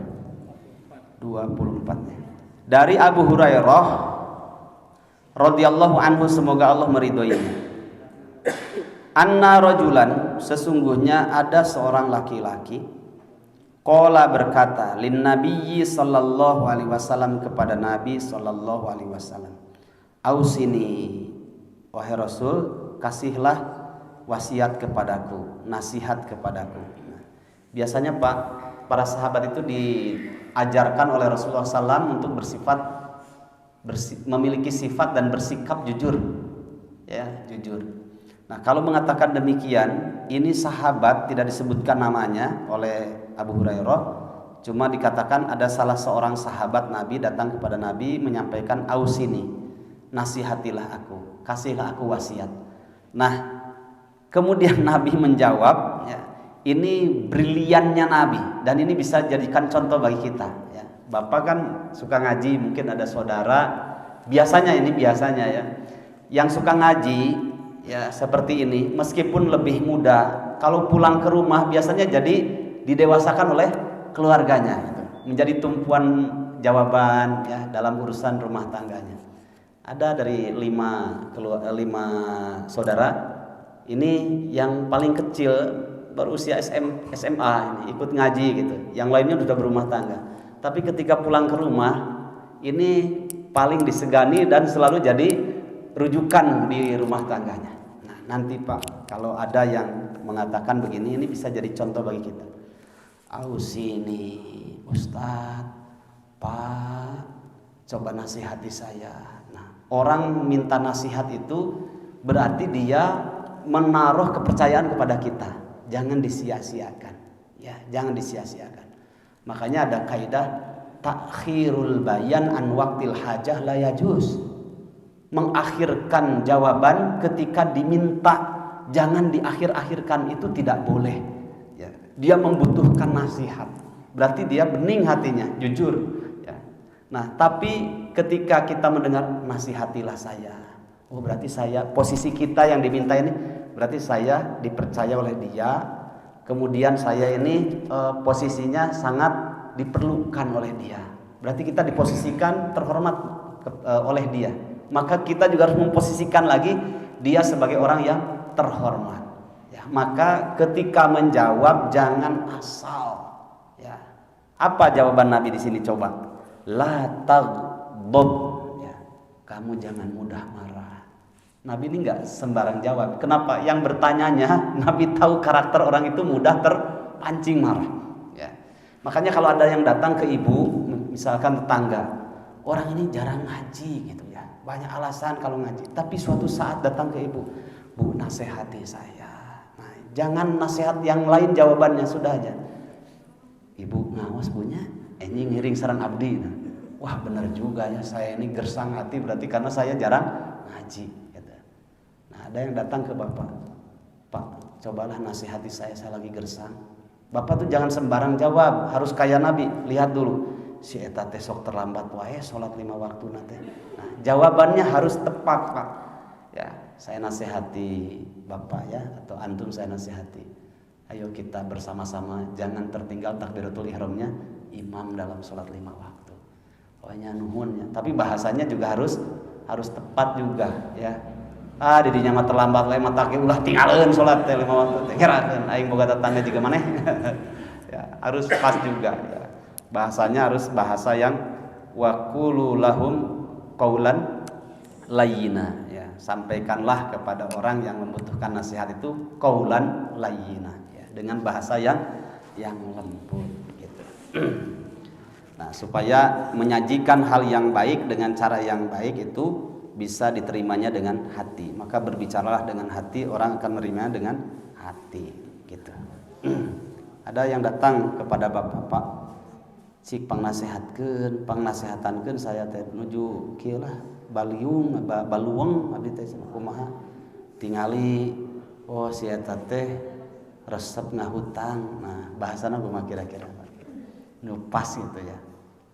24 ya. Dari Abu Hurairah radhiyallahu anhu, semoga Allah meridhoinya. Anna rajulan, sesungguhnya ada seorang laki-laki, qala berkata, lin nabiyyi sallallahu alaihi wasallam, kepada Nabi sallallahu alaihi wasallam, ausini, wahai Rasul, kasihlah wasiat kepadaku, nasihat kepadaku. Nah, biasanya Pak, para sahabat itu diajarkan oleh Rasulullah SAW untuk memiliki sifat dan bersikap jujur ya, jujur. Nah, kalau mengatakan demikian, ini sahabat tidak disebutkan namanya oleh Abu Hurairah, cuma dikatakan ada salah seorang sahabat Nabi datang kepada Nabi menyampaikan, ausini, nasihatilah aku, kasihlah aku wasiat. Nah, kemudian Nabi menjawab ya, ini briliannya Nabi dan ini bisa jadikan contoh bagi kita ya. Bapak kan suka ngaji, mungkin ada saudara biasanya ya, yang suka ngaji ya seperti ini, meskipun lebih muda, kalau pulang ke rumah biasanya jadi didewasakan oleh keluarganya gitu, menjadi tumpuan jawaban ya dalam urusan rumah tangganya. Ada dari 5 saudara ini, yang paling kecil baru usia SMA ini, ikut ngaji gitu, yang lainnya sudah berumah tangga, tapi ketika pulang ke rumah ini paling disegani dan selalu jadi rujukan di rumah tangganya. Nah, nanti Pak, kalau ada yang mengatakan begini, ini bisa jadi contoh bagi kita. Ausini, Ustadz, Pak, coba nasihati saya. Nah, orang minta nasihat itu berarti dia menaruh kepercayaan kepada kita. Jangan disia-siakan. Ya, jangan disia-siakan. Makanya ada kaidah takhirul bayan an waqtil hajah la yajuz. Mengakhirkan jawaban ketika diminta, jangan diakhir-akhirkan, itu tidak boleh ya. Dia membutuhkan nasihat, berarti dia bening hatinya, jujur ya. Nah, tapi ketika kita mendengar nasihatilah saya, oh berarti saya, posisi kita yang diminta ini berarti saya dipercaya oleh dia, kemudian saya ini posisinya sangat diperlukan oleh dia, berarti kita diposisikan terhormat oleh dia. Maka kita juga harus memposisikan lagi dia sebagai orang yang terhormat ya. Maka ketika menjawab jangan asal ya. Apa jawaban Nabi di sini coba? La taghdab ya. Kamu jangan mudah marah. Nabi ini enggak sembarang jawab. Kenapa? Yang bertanyanya Nabi tahu karakter orang itu mudah terpancing marah ya. Makanya kalau ada yang datang ke ibu, misalkan tetangga, orang ini jarang ngaji gitu ya, banyak alasan kalau ngaji, tapi suatu saat datang ke ibu, Bu, nasihati saya. Nah, jangan nasihat yang lain jawabannya, sudah aja, Ibu ngawas punya ini ngiring sarang abdi. Nah, wah benar juga ya, saya ini gersang hati berarti karena saya jarang ngaji gitu. Nah, ada yang datang ke Bapak, Pak, cobalah nasihati saya lagi gersang. Bapak tuh jangan sembarang jawab, harus kayak Nabi, lihat dulu si eta teh sok terlambat wae salat 5 waktu nanti. Nah, jawabannya harus tepat, Pak. Ya, saya nasihati Bapak ya, atau antum saya nasihati. Ayo kita bersama-sama jangan tertinggal takbiratul ihramnya imam dalam salat 5 waktu. Pokoknya nuhunnya, tapi bahasanya juga harus tepat juga ya. Di dinya mah terlambat wae mah take ulah tinggalkeun salat teh 5 waktu teh. Kirakeun aing boga tetangga jiga maneh. Ya, harus pas juga ya. Bahasanya harus bahasa yang waqulu lahum qaulan layyina ya, sampaikanlah kepada orang yang membutuhkan nasihat itu qaulan layyina, ya, dengan bahasa yang lembut gitu. Nah, supaya menyajikan hal yang baik dengan cara yang baik itu bisa diterimanya dengan hati. Maka berbicaralah dengan hati, orang akan menerimanya dengan hati gitu. Ada yang datang kepada bapak, Pak, cik pangnasehatankeun saya teh nuju kieu lah baluung abdi teh kumaha tingali si eta teh resep ngahutang. Nah, bahasana kumaha kira-kira nupas gitu ya.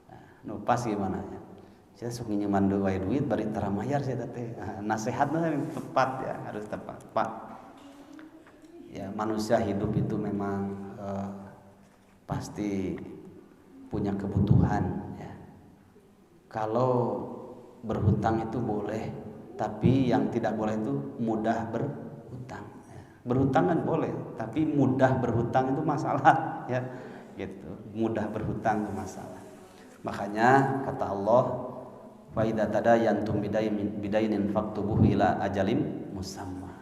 Nah, nupas gimana ya? Saya sok nginjeman duit bari tara mayar saya teh. Nasihatnya yang tepat ya, harus tepat. Pak, ya manusia hidup itu memang pasti punya kebutuhan ya. Kalau berhutang itu boleh, tapi yang tidak boleh itu mudah berhutang ya. Berhutang kan boleh, tapi mudah berhutang itu masalah ya. Gitu. Mudah berhutang itu masalah. Makanya kata Allah, fa idza tadayantum bidainin faktubuhu ila ajalim musamma.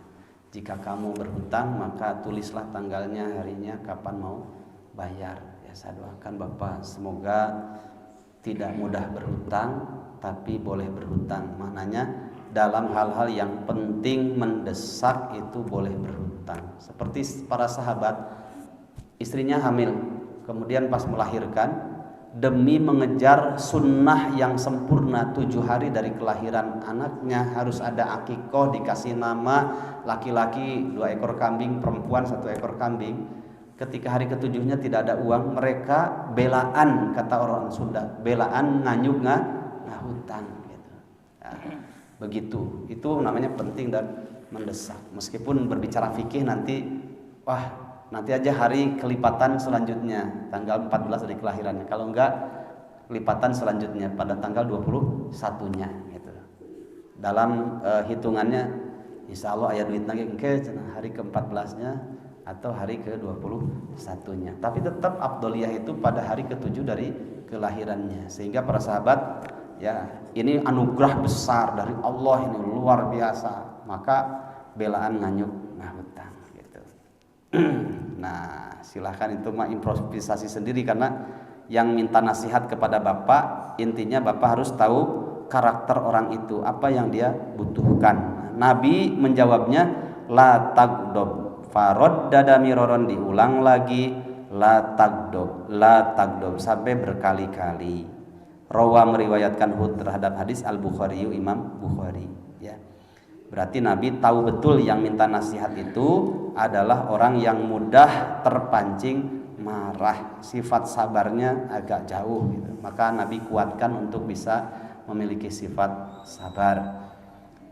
Jika kamu berhutang maka tulislah tanggalnya, harinya, kapan mau bayar. Ya, saya doakan Bapak semoga tidak mudah berhutang tapi boleh berhutang. Maknanya dalam hal-hal yang penting mendesak itu boleh berhutang. Seperti para sahabat, istrinya hamil, kemudian pas melahirkan, demi mengejar sunnah yang sempurna 7 hari dari kelahiran anaknya harus ada akikoh, dikasih nama, laki-laki 2 ekor kambing, perempuan 1 ekor kambing. Ketika hari ke-7-nya tidak ada uang, mereka belaan, kata orang Sunda, belaan nganyuk ngahutang gitu. Nah, begitu, itu namanya penting dan mendesak. Meskipun berbicara fikih nanti aja hari kelipatan selanjutnya tanggal 14 dari kelahirannya. Kalau enggak, lipatan selanjutnya pada tanggal 21-nya gitu. Dalam hitungannya insya Allah aya duit lagi engke hari ke-14-nya atau hari ke-21-nya. Tapi tetap afdoliyah itu pada hari ke-7 dari kelahirannya. Sehingga para sahabat, ya, ini anugerah besar dari Allah, ini luar biasa. Maka belaan nganyuk ngahutang gitu. Nah, silahkan itu mah improvisasi sendiri, karena yang minta nasihat kepada Bapak, intinya Bapak harus tahu karakter orang itu, apa yang dia butuhkan. Nabi menjawabnya la tagdob. Faroddada miroron, diulang lagi la tagdob sampai berkali-kali. Rawa meriwayatkan terhadap hadis Al-Bukhari, Imam Bukhari ya. Berarti Nabi tahu betul yang minta nasihat itu adalah orang yang mudah terpancing marah, sifat sabarnya agak jauh gitu. Maka Nabi kuatkan untuk bisa memiliki sifat sabar.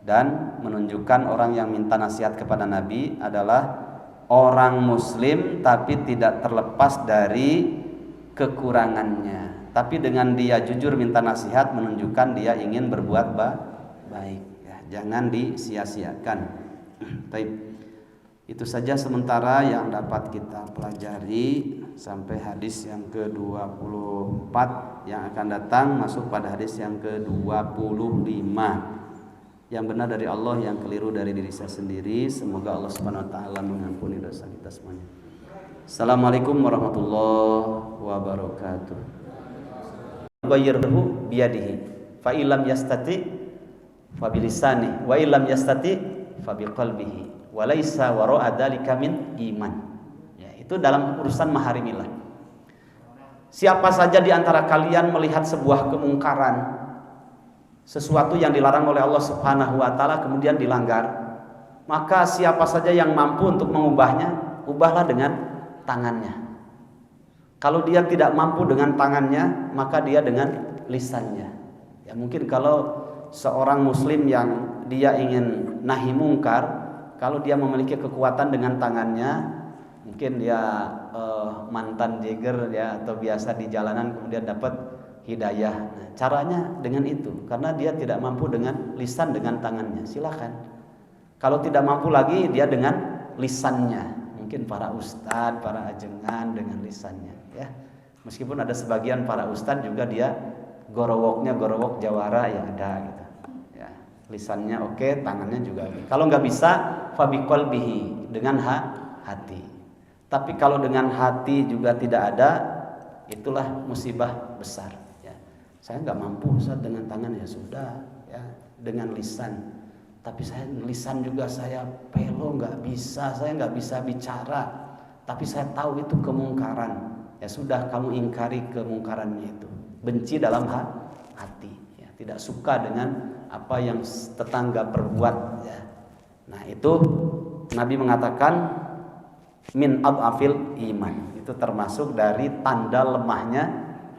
Dan menunjukkan orang yang minta nasihat kepada Nabi adalah orang muslim tapi tidak terlepas dari kekurangannya. Tapi dengan dia jujur minta nasihat menunjukkan dia ingin berbuat baik ya, jangan disia-siakan. Baik. Itu saja sementara yang dapat kita pelajari sampai hadis yang ke-24. Yang akan datang masuk pada hadis yang ke-25. Yang benar dari Allah, yang keliru dari diri saya sendiri. Semoga Allah Subhanahu wa taala mengampuni dosa kita semuanya. Assalamualaikum warahmatullahi wabarakatuh. Ghayyirhu biyadihi fa illam yastati fa bilisani wa illam yastati fa biqalbihi wa laisa wara'a dzalika min iman. Ya, itu dalam urusan maharimilah. Siapa saja di antara kalian melihat sebuah kemungkaran, sesuatu yang dilarang oleh Allah Subhanahu wa taala kemudian dilanggar, maka siapa saja yang mampu untuk mengubahnya, ubahlah dengan tangannya. Kalau dia tidak mampu dengan tangannya, maka dia dengan lisannya. Ya, mungkin kalau seorang muslim yang dia ingin nahi mungkar, kalau dia memiliki kekuatan dengan tangannya, mungkin dia mantan jagger ya, atau biasa di jalanan kemudian dapat hidayah. Nah, caranya dengan itu, karena dia tidak mampu dengan lisan, dengan tangannya. Silakan. Kalau tidak mampu lagi, dia dengan lisannya. Mungkin para ustadz, para ajengan dengan lisannya. Ya, meskipun ada sebagian para ustadz juga dia gorowok jawara ya ada gitu. Ya, lisannya oke, tangannya juga oke. Kalau nggak bisa, fabiqalbihi, dengan hati. Tapi kalau dengan hati juga tidak ada, itulah musibah besar. Ya. Saya nggak mampu Ustaz dengan tangan, ya sudah, ya dengan lisan. Tapi saya lisan juga saya pelo, nggak bisa, saya nggak bisa bicara. Tapi saya tahu itu kemungkaran. Ya sudah, kamu ingkari kemungkarannya itu. Benci dalam hati. Ya, tidak suka dengan apa yang tetangga perbuat. Ya. Nah itu Nabi mengatakan min adhafil iman. Itu termasuk dari tanda lemahnya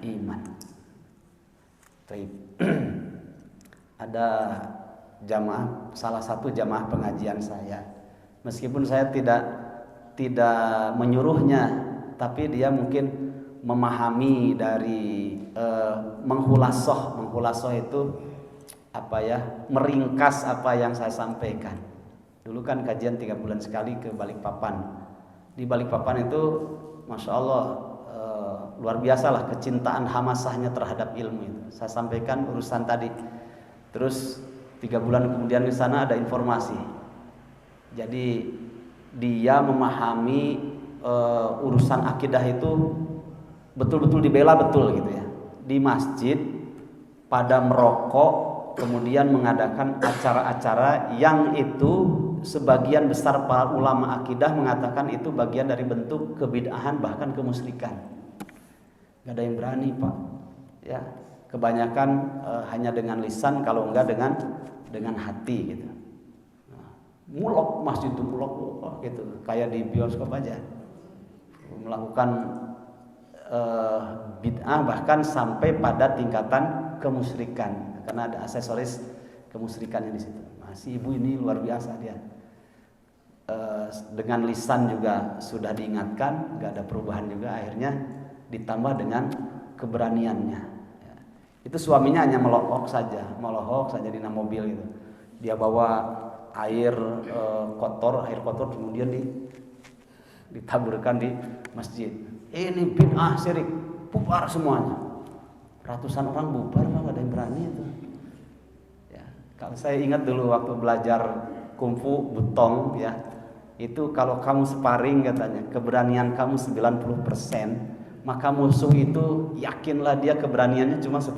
iman. Ada jamaah, salah satu jamaah pengajian saya, meskipun saya tidak menyuruhnya, tapi dia mungkin memahami dari menghulasoh itu apa ya, meringkas apa yang saya sampaikan. Dulu kan kajian 3 bulan sekali ke Balikpapan. Di Balikpapan itu Masya Allah luar biasa lah kecintaan hamasahnya terhadap ilmu itu. Saya sampaikan urusan tadi. Terus 3 bulan kemudian di sana ada informasi. Jadi dia memahami urusan akidah itu betul-betul dibela betul gitu ya. Di masjid pada merokok, kemudian mengadakan acara-acara yang itu sebagian besar para ulama akidah mengatakan itu bagian dari bentuk kebid'ahan bahkan kemusyrikan. Gak ada yang berani Pak. Ya, kebanyakan hanya dengan lisan, kalau enggak dengan hati gitu. Nah, mulok masjid itu mulok gitu, kayak di bioskop aja. Melakukan bid'ah bahkan sampai pada tingkatan kemusyrikan karena ada aksesoris kemusyrikannya di situ. Nah, si ibu ini luar biasa dia. Dengan lisan juga sudah diingatkan, gak ada perubahan juga, akhirnya ditambah dengan keberaniannya. Ya. Itu suaminya hanya melohok saja di dalam mobil gitu. Dia bawa air kotor kemudian ditaburkan di masjid. Ini bid'ah syirik, bubar semuanya. Ratusan orang bubar, gak ada yang berani itu. Ya, kalau saya ingat dulu waktu belajar kungfu butong ya, itu kalau kamu sparring katanya, keberanian kamu 90%, maka musuh itu yakinlah dia keberaniannya cuma 10%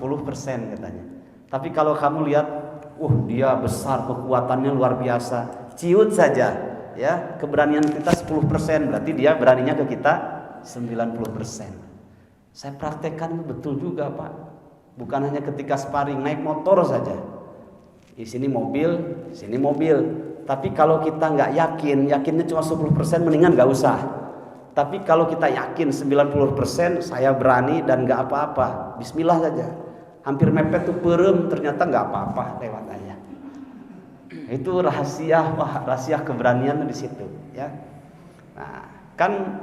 katanya. Tapi kalau kamu lihat, dia besar, kekuatannya luar biasa, ciut saja ya, keberanian kita 10%, berarti dia beraninya ke kita 90%. Saya praktekkan betul juga Pak. Bukan hanya ketika sparring, naik motor saja. Di sini mobil. Tapi kalau kita nggak yakinnya cuma 10%, mendingan nggak usah. Tapi kalau kita yakin 90%, saya berani dan nggak apa-apa, bismillah saja. Hampir mepet tuh perem, ternyata nggak apa-apa, lewat aja. Itu rahasia keberanian di situ, ya. Nah, kan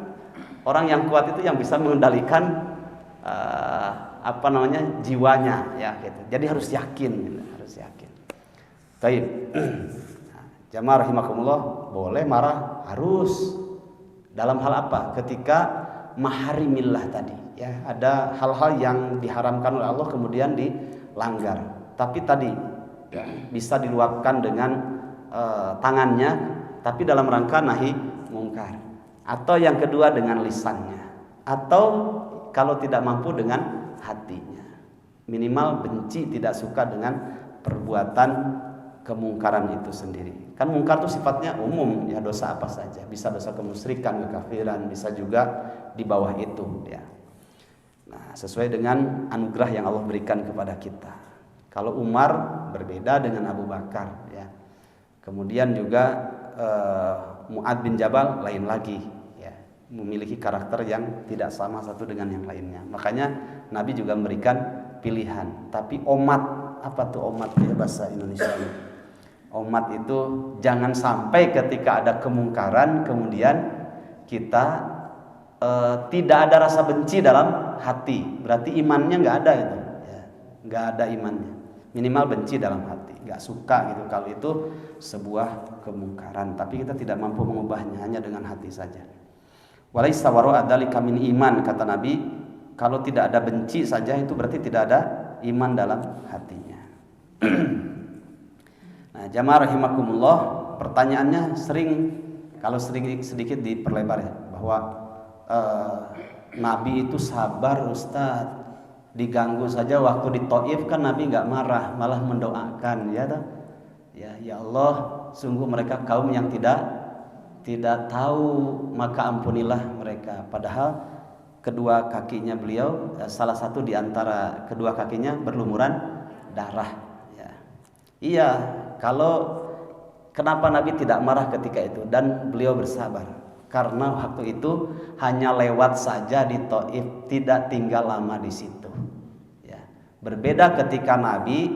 orang yang kuat itu yang bisa mengendalikan jiwanya, ya gitu. Jadi harus yakin. Baik. Jamaah rahimakumullah, boleh marah, harus. Dalam hal apa? Ketika maharimillah tadi, ya, ada hal-hal yang diharamkan oleh Allah kemudian dilanggar. Tapi tadi ya, bisa diluapkan dengan tangannya, tapi dalam rangka nahi mungkar. Atau yang kedua dengan lisannya. Atau kalau tidak mampu dengan hatinya. Minimal benci, tidak suka dengan perbuatan kemungkaran itu sendiri. Kan mungkar itu sifatnya umum, ya, dosa apa saja. Bisa dosa kemusyrikan, kekafiran, bisa juga di bawah itu, ya. Nah, sesuai dengan anugerah yang Allah berikan kepada kita. Kalau Umar berbeda dengan Abu Bakar, ya. Kemudian juga Mu'ad bin Jabal lain lagi, ya. Memiliki karakter yang tidak sama satu dengan yang lainnya. Makanya Nabi juga memberikan pilihan. Tapi omat, apa tuh omat ya bahasa Indonesia ini? Omat itu jangan sampai ketika ada kemungkaran kemudian kita tidak ada rasa benci dalam hati. Berarti imannya nggak ada itu, ya, nggak ada imannya. Minimal benci dalam hati, nggak suka gitu kalau itu sebuah kemungkaran. Tapi kita tidak mampu mengubahnya hanya dengan hati saja. Walaisa wara'a dzalika min iman, kata Nabi. Kalau tidak ada benci saja itu berarti tidak ada iman dalam hatinya. Nah, jamaah rahimakumullah, pertanyaannya kalau sedikit diperlebar ya, bahwa Nabi itu sabar Ustadz, diganggu saja waktu di Taif kan Nabi nggak marah, malah mendoakan, ya toh? Ya Allah, sungguh mereka kaum yang tidak tahu, maka ampunilah mereka. Padahal kedua kakinya beliau, salah satu di antara kedua kakinya berlumuran darah. Ya. Iya, kalau kenapa Nabi tidak marah ketika itu dan beliau bersabar? Karena waktu itu hanya lewat saja di Taif, tidak tinggal lama di situ. Ya. Berbeda ketika Nabi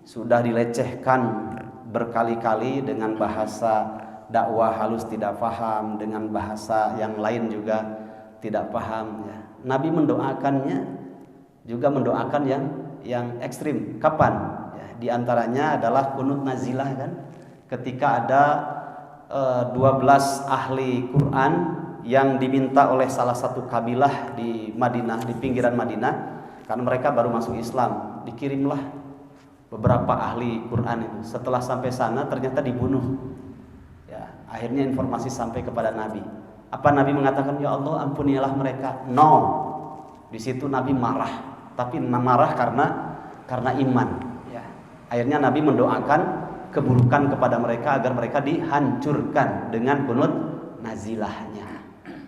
sudah dilecehkan berkali-kali dengan bahasa dakwah halus tidak paham, dengan bahasa yang lain juga tidak paham. Ya. Nabi mendoakannya juga mendoakan yang ekstrim. Kapan? Ya, di antaranya adalah kunut nazilah kan, ketika ada 12 ahli Quran yang diminta oleh salah satu kabilah di Madinah, di pinggiran Madinah, karena mereka baru masuk Islam. Dikirimlah beberapa ahli Quran itu. Setelah sampai sana ternyata dibunuh. Ya, akhirnya informasi sampai kepada Nabi. Apa Nabi mengatakan, ya Allah ampunilah mereka? No. Di situ Nabi marah, tapi marah karena iman. Ya. Akhirnya Nabi mendoakan keburukan kepada mereka agar mereka dihancurkan dengan kunut nazilahnya.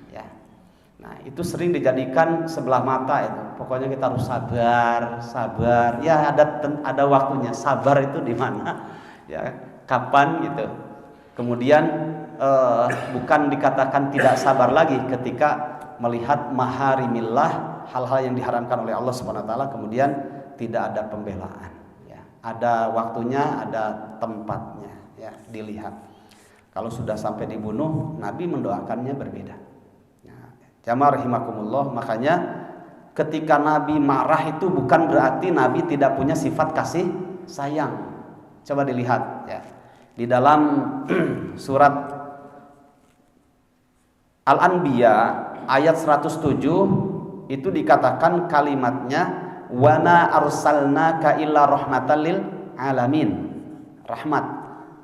Ya. Nah, itu sering dijadikan sebelah mata itu. Pokoknya kita harus sabar. Ya, ada waktunya. Sabar itu di mana? Ya, kapan gitu. Kemudian bukan dikatakan tidak sabar lagi ketika melihat maharimillah, hal-hal yang diharamkan oleh Allah Subhanahu wa taala, kemudian tidak ada pembelaan. Ada waktunya, ada tempatnya, ya, dilihat. Kalau sudah sampai dibunuh, Nabi mendoakannya berbeda. Ya, jamaah rahimakumullah, makanya ketika Nabi marah itu bukan berarti Nabi tidak punya sifat kasih sayang. Coba dilihat ya. Di dalam surat Al-Anbiya ayat 107 itu dikatakan kalimatnya wana arsalnaka illa rahmatan lil alamin. Rahmat.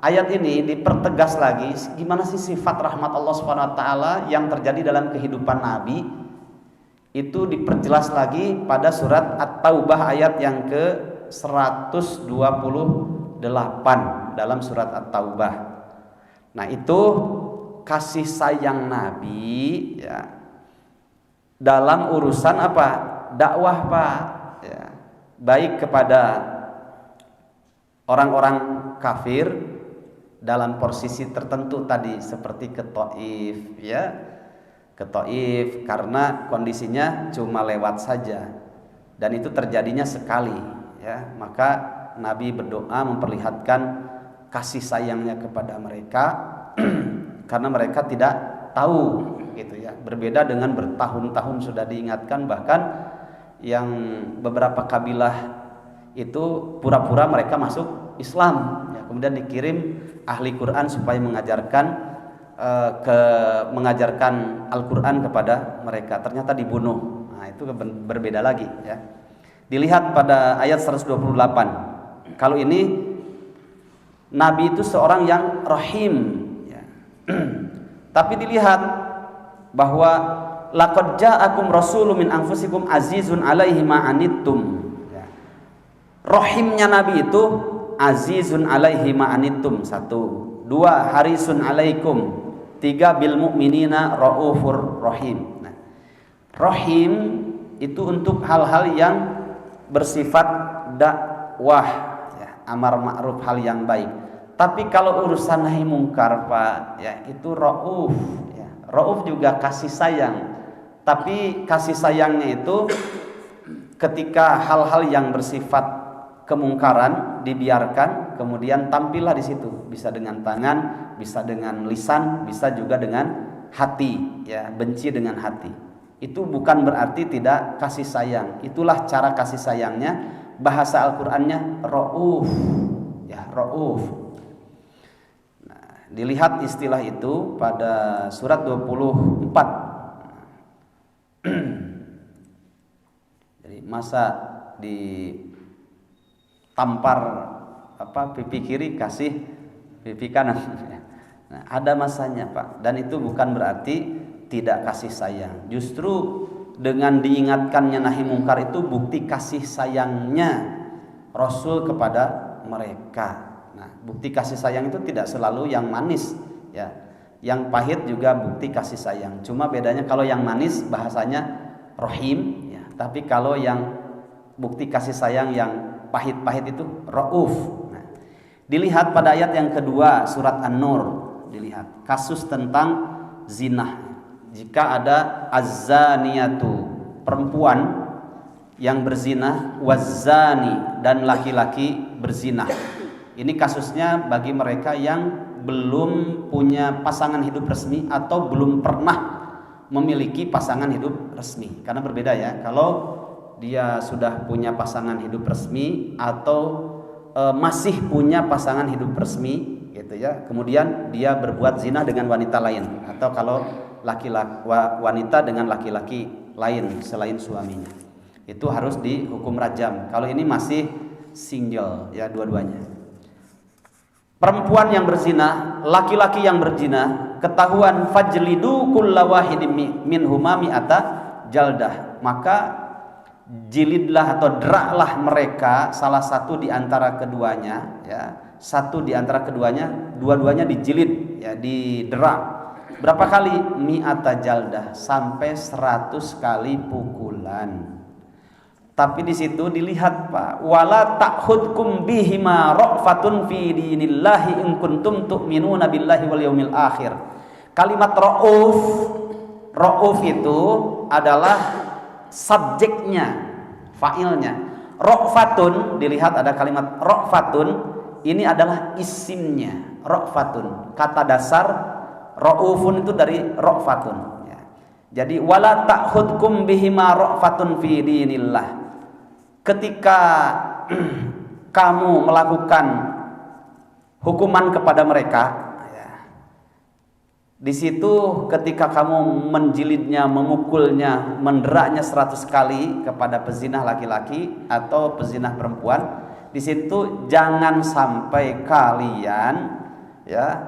Ayat ini dipertegas lagi gimana sih sifat rahmat Allah Subhanahu wa taala yang terjadi dalam kehidupan Nabi. Itu diperjelas lagi pada surat At-Taubah ayat yang ke-128 dalam surat At-Taubah. Nah, itu kasih sayang Nabi ya, dalam urusan apa? Dakwah, Pak. Ya, baik kepada orang-orang kafir dalam posisi tertentu tadi seperti ke Taif ya, ke Taif karena kondisinya cuma lewat saja dan itu terjadinya sekali ya, maka Nabi berdoa memperlihatkan kasih sayangnya kepada mereka karena mereka tidak tahu gitu ya, berbeda dengan bertahun-tahun sudah diingatkan, bahkan yang beberapa kabilah itu pura-pura mereka masuk Islam ya, kemudian dikirim ahli Quran supaya mengajarkan Al-Quran kepada mereka, ternyata dibunuh. Nah, itu berbeda lagi ya. Dilihat pada ayat 128. Kalau ini Nabi itu seorang yang rahim ya. Tapi dilihat bahwa laqad ja'akum rasulun min anfusikum azizun 'alaihi ma anittum. Ya. Rahimnya Nabi itu azizun 'alaihi ma anittum, 1. 2 harisun 'alaikum. 3 bil mu'minina raufur rahim. Nah, rahim itu untuk hal-hal yang bersifat dakwah ya, amar ma'ruf, hal yang baik. Tapi kalau urusan nahi mungkar, Pak, ya itu rauf. Rauf juga kasih sayang, tapi kasih sayangnya itu ketika hal-hal yang bersifat kemungkaran dibiarkan, kemudian tampillah di situ, bisa dengan tangan, bisa dengan lisan, bisa juga dengan hati, ya, benci dengan hati. Itu bukan berarti tidak kasih sayang. Itulah cara kasih sayangnya. Bahasa Al-Qur'annya rauf, ya, rauf. Dilihat istilah itu pada surat 24. Jadi masa ditampar pipi kiri kasih pipi kanan. Nah, ada masanya Pak, dan itu bukan berarti tidak kasih sayang. Justru dengan diingatkannya nahi mungkar itu bukti kasih sayangnya Rasul kepada mereka. Nah, bukti kasih sayang itu tidak selalu yang manis, ya. Yang pahit juga bukti kasih sayang. Cuma bedanya kalau yang manis bahasanya rohim, ya. Tapi kalau yang bukti kasih sayang yang pahit-pahit itu rauf. Nah, dilihat pada ayat yang kedua surat An-Nur. Dilihat kasus tentang zina. Jika ada az-zaniyatu, perempuan yang berzina, waz-zani, dan laki-laki berzina. Ini kasusnya bagi mereka yang belum punya pasangan hidup resmi atau belum pernah memiliki pasangan hidup resmi. Karena berbeda ya, kalau dia sudah punya pasangan hidup resmi atau masih punya pasangan hidup resmi gitu ya, kemudian dia berbuat zina dengan wanita lain, atau kalau laki-laki wanita dengan laki-laki lain selain suaminya, itu harus dihukum rajam. Kalau ini masih single ya, dua-duanya. Perempuan yang berzina, laki-laki yang berzina, ketahuan fajlidu kulla wahidin minhuma mi'ata jaldah, maka jilidlah atau deraklah mereka salah satu di antara keduanya, ya, satu di antara keduanya, dua-duanya dijilid, ya, diderak. Berapa kali? Mi'ata jaldah, sampai 100 kali pukulan. Tapi di situ dilihat Pak, wala ta'khudkum bihima ra'fatun fi dinillahi in kuntum tu'minuna billahi wal yaumil akhir. Kalimat rauf itu adalah subjeknya, fa'ilnya. Ra'fatun, dilihat ada kalimat ra'fatun, ini adalah isimnya. Ra'fatun, kata dasar ra'ufun itu dari ra'fatun, ya. Jadi wala ta'khudkum bihima ra'fatun fi dinillah. Ketika kamu melakukan hukuman kepada mereka, ya, di situ ketika kamu menjilidnya, memukulnya, menderaknya 100 kali kepada pezinah laki-laki atau pezinah perempuan, di situ jangan sampai kalian, ya,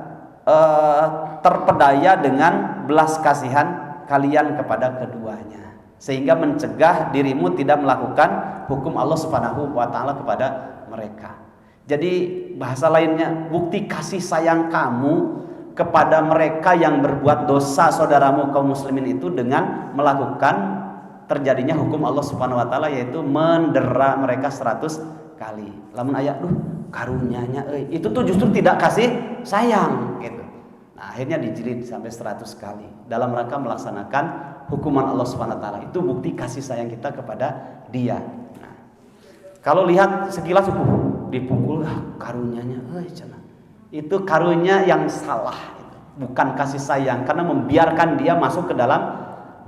terpedaya dengan belas kasihan kalian kepada keduanya, sehingga mencegah dirimu tidak melakukan hukum Allah Subhanahu wa taala kepada mereka. Jadi bahasa lainnya, bukti kasih sayang kamu kepada mereka yang berbuat dosa saudaramu kaum muslimin itu dengan melakukan terjadinya hukum Allah Subhanahu wa taala, yaitu mendera mereka 100 kali. Lamun aya karunyanya itu tuh justru tidak kasih sayang gitu. Nah, akhirnya dijilid sampai 100 kali dalam rangka melaksanakan hukuman Allah Subhanahu wa taala. Itu bukti kasih sayang kita kepada dia. Nah, kalau lihat sekilas dipukul karunyanya itu karunya yang salah, bukan kasih sayang, karena membiarkan dia masuk ke dalam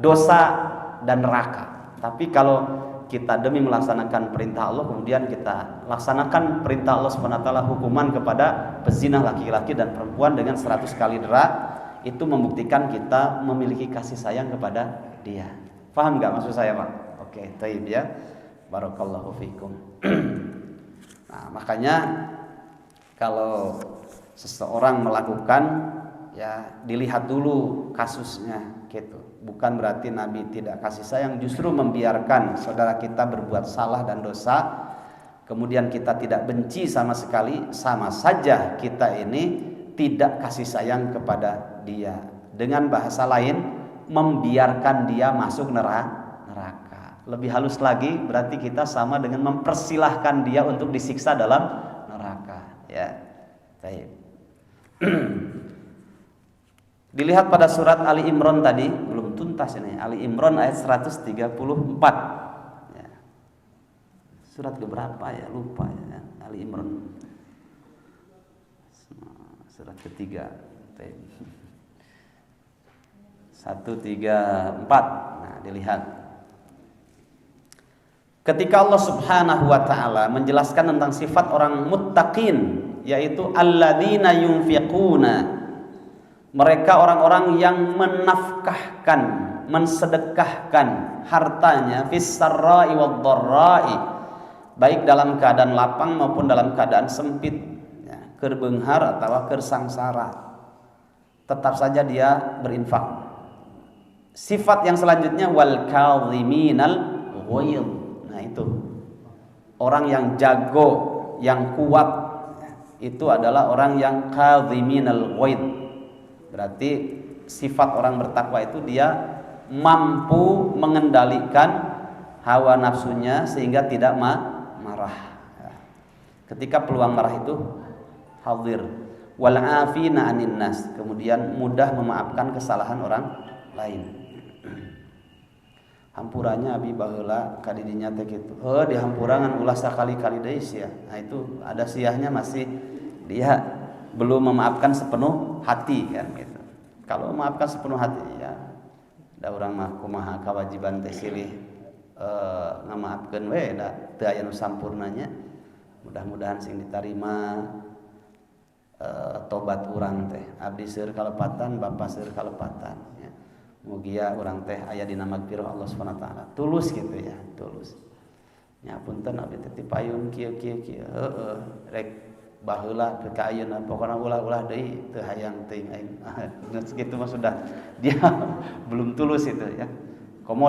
dosa dan neraka. Tapi kalau kita demi melaksanakan perintah Allah, kemudian kita laksanakan perintah Allah Subhanahu wa taala, hukuman kepada pezinah laki-laki dan perempuan dengan 100 kali derak, itu membuktikan kita memiliki kasih sayang kepada dia. Paham nggak maksud saya, Pak? Oke, taib ya. Barakallahu fikum. Nah, makanya kalau seseorang melakukan, ya, dilihat dulu kasusnya gitu. Bukan berarti Nabi tidak kasih sayang, justru membiarkan saudara kita berbuat salah dan dosa, kemudian kita tidak benci sama sekali, sama saja kita ini tidak kasih sayang kepada dia. Dengan bahasa lain, membiarkan dia masuk neraka. Lebih halus lagi, berarti kita sama dengan mempersilahkan dia untuk disiksa dalam neraka, ya. Baik. Dilihat pada surat Ali Imran tadi, belum tuntas ini. Ali Imran ayat 134. Ya. Surat keberapa ya? Lupa ya. Ali Imran. Surat ketiga. 134. Nah, dilihat. Ketika Allah Subhanahu wa taala menjelaskan tentang sifat orang muttaqin, yaitu alladzina yunfiquna, mereka orang-orang yang menafkahkan, mensedekahkan hartanya fis sarra'i wad dharra'i, baik dalam keadaan lapang maupun dalam keadaan sempit, ya, keur beunghar atawa keur sangsara, tetap saja dia berinfak. Sifat yang selanjutnya wal kadhiminal ghaidh. Nah itu orang yang jago, yang kuat, itu adalah orang yang kadhiminal ghaidh. Berarti sifat orang bertakwa itu dia mampu mengendalikan hawa nafsunya sehingga tidak marah. Ketika peluang marah itu hadir. Wal afina 'anin nas, kemudian mudah memaafkan kesalahan orang lain. Hampurannya abi baheula ka didinya teh kitu. Di hampurangan ulah sakali-kali deui sia. Nah itu ada siahnya, masih dia belum memaafkan sepenuh hati kan gitu. Kalau memaafkan sepenuh hati ya da urang mah kumaha kewajiban teh silih ngamaafkeun we da teu aya nu sampurnanya. Mudah-mudahan sing ditarima tobat urang teh. Abdi seueur kalepatan, bapa seueur kalepatan ya. Mugia urang teh aya dina magfirah Allah Subhanahu wa taala. Tulus gitu ya, tulus. Nya punten abdi teh payun kieu rek baheula teu ka ayeuna pokona ulah deui teu hayang teuing aing. Nah, kitu mah sudah dia belum tulus itu ya.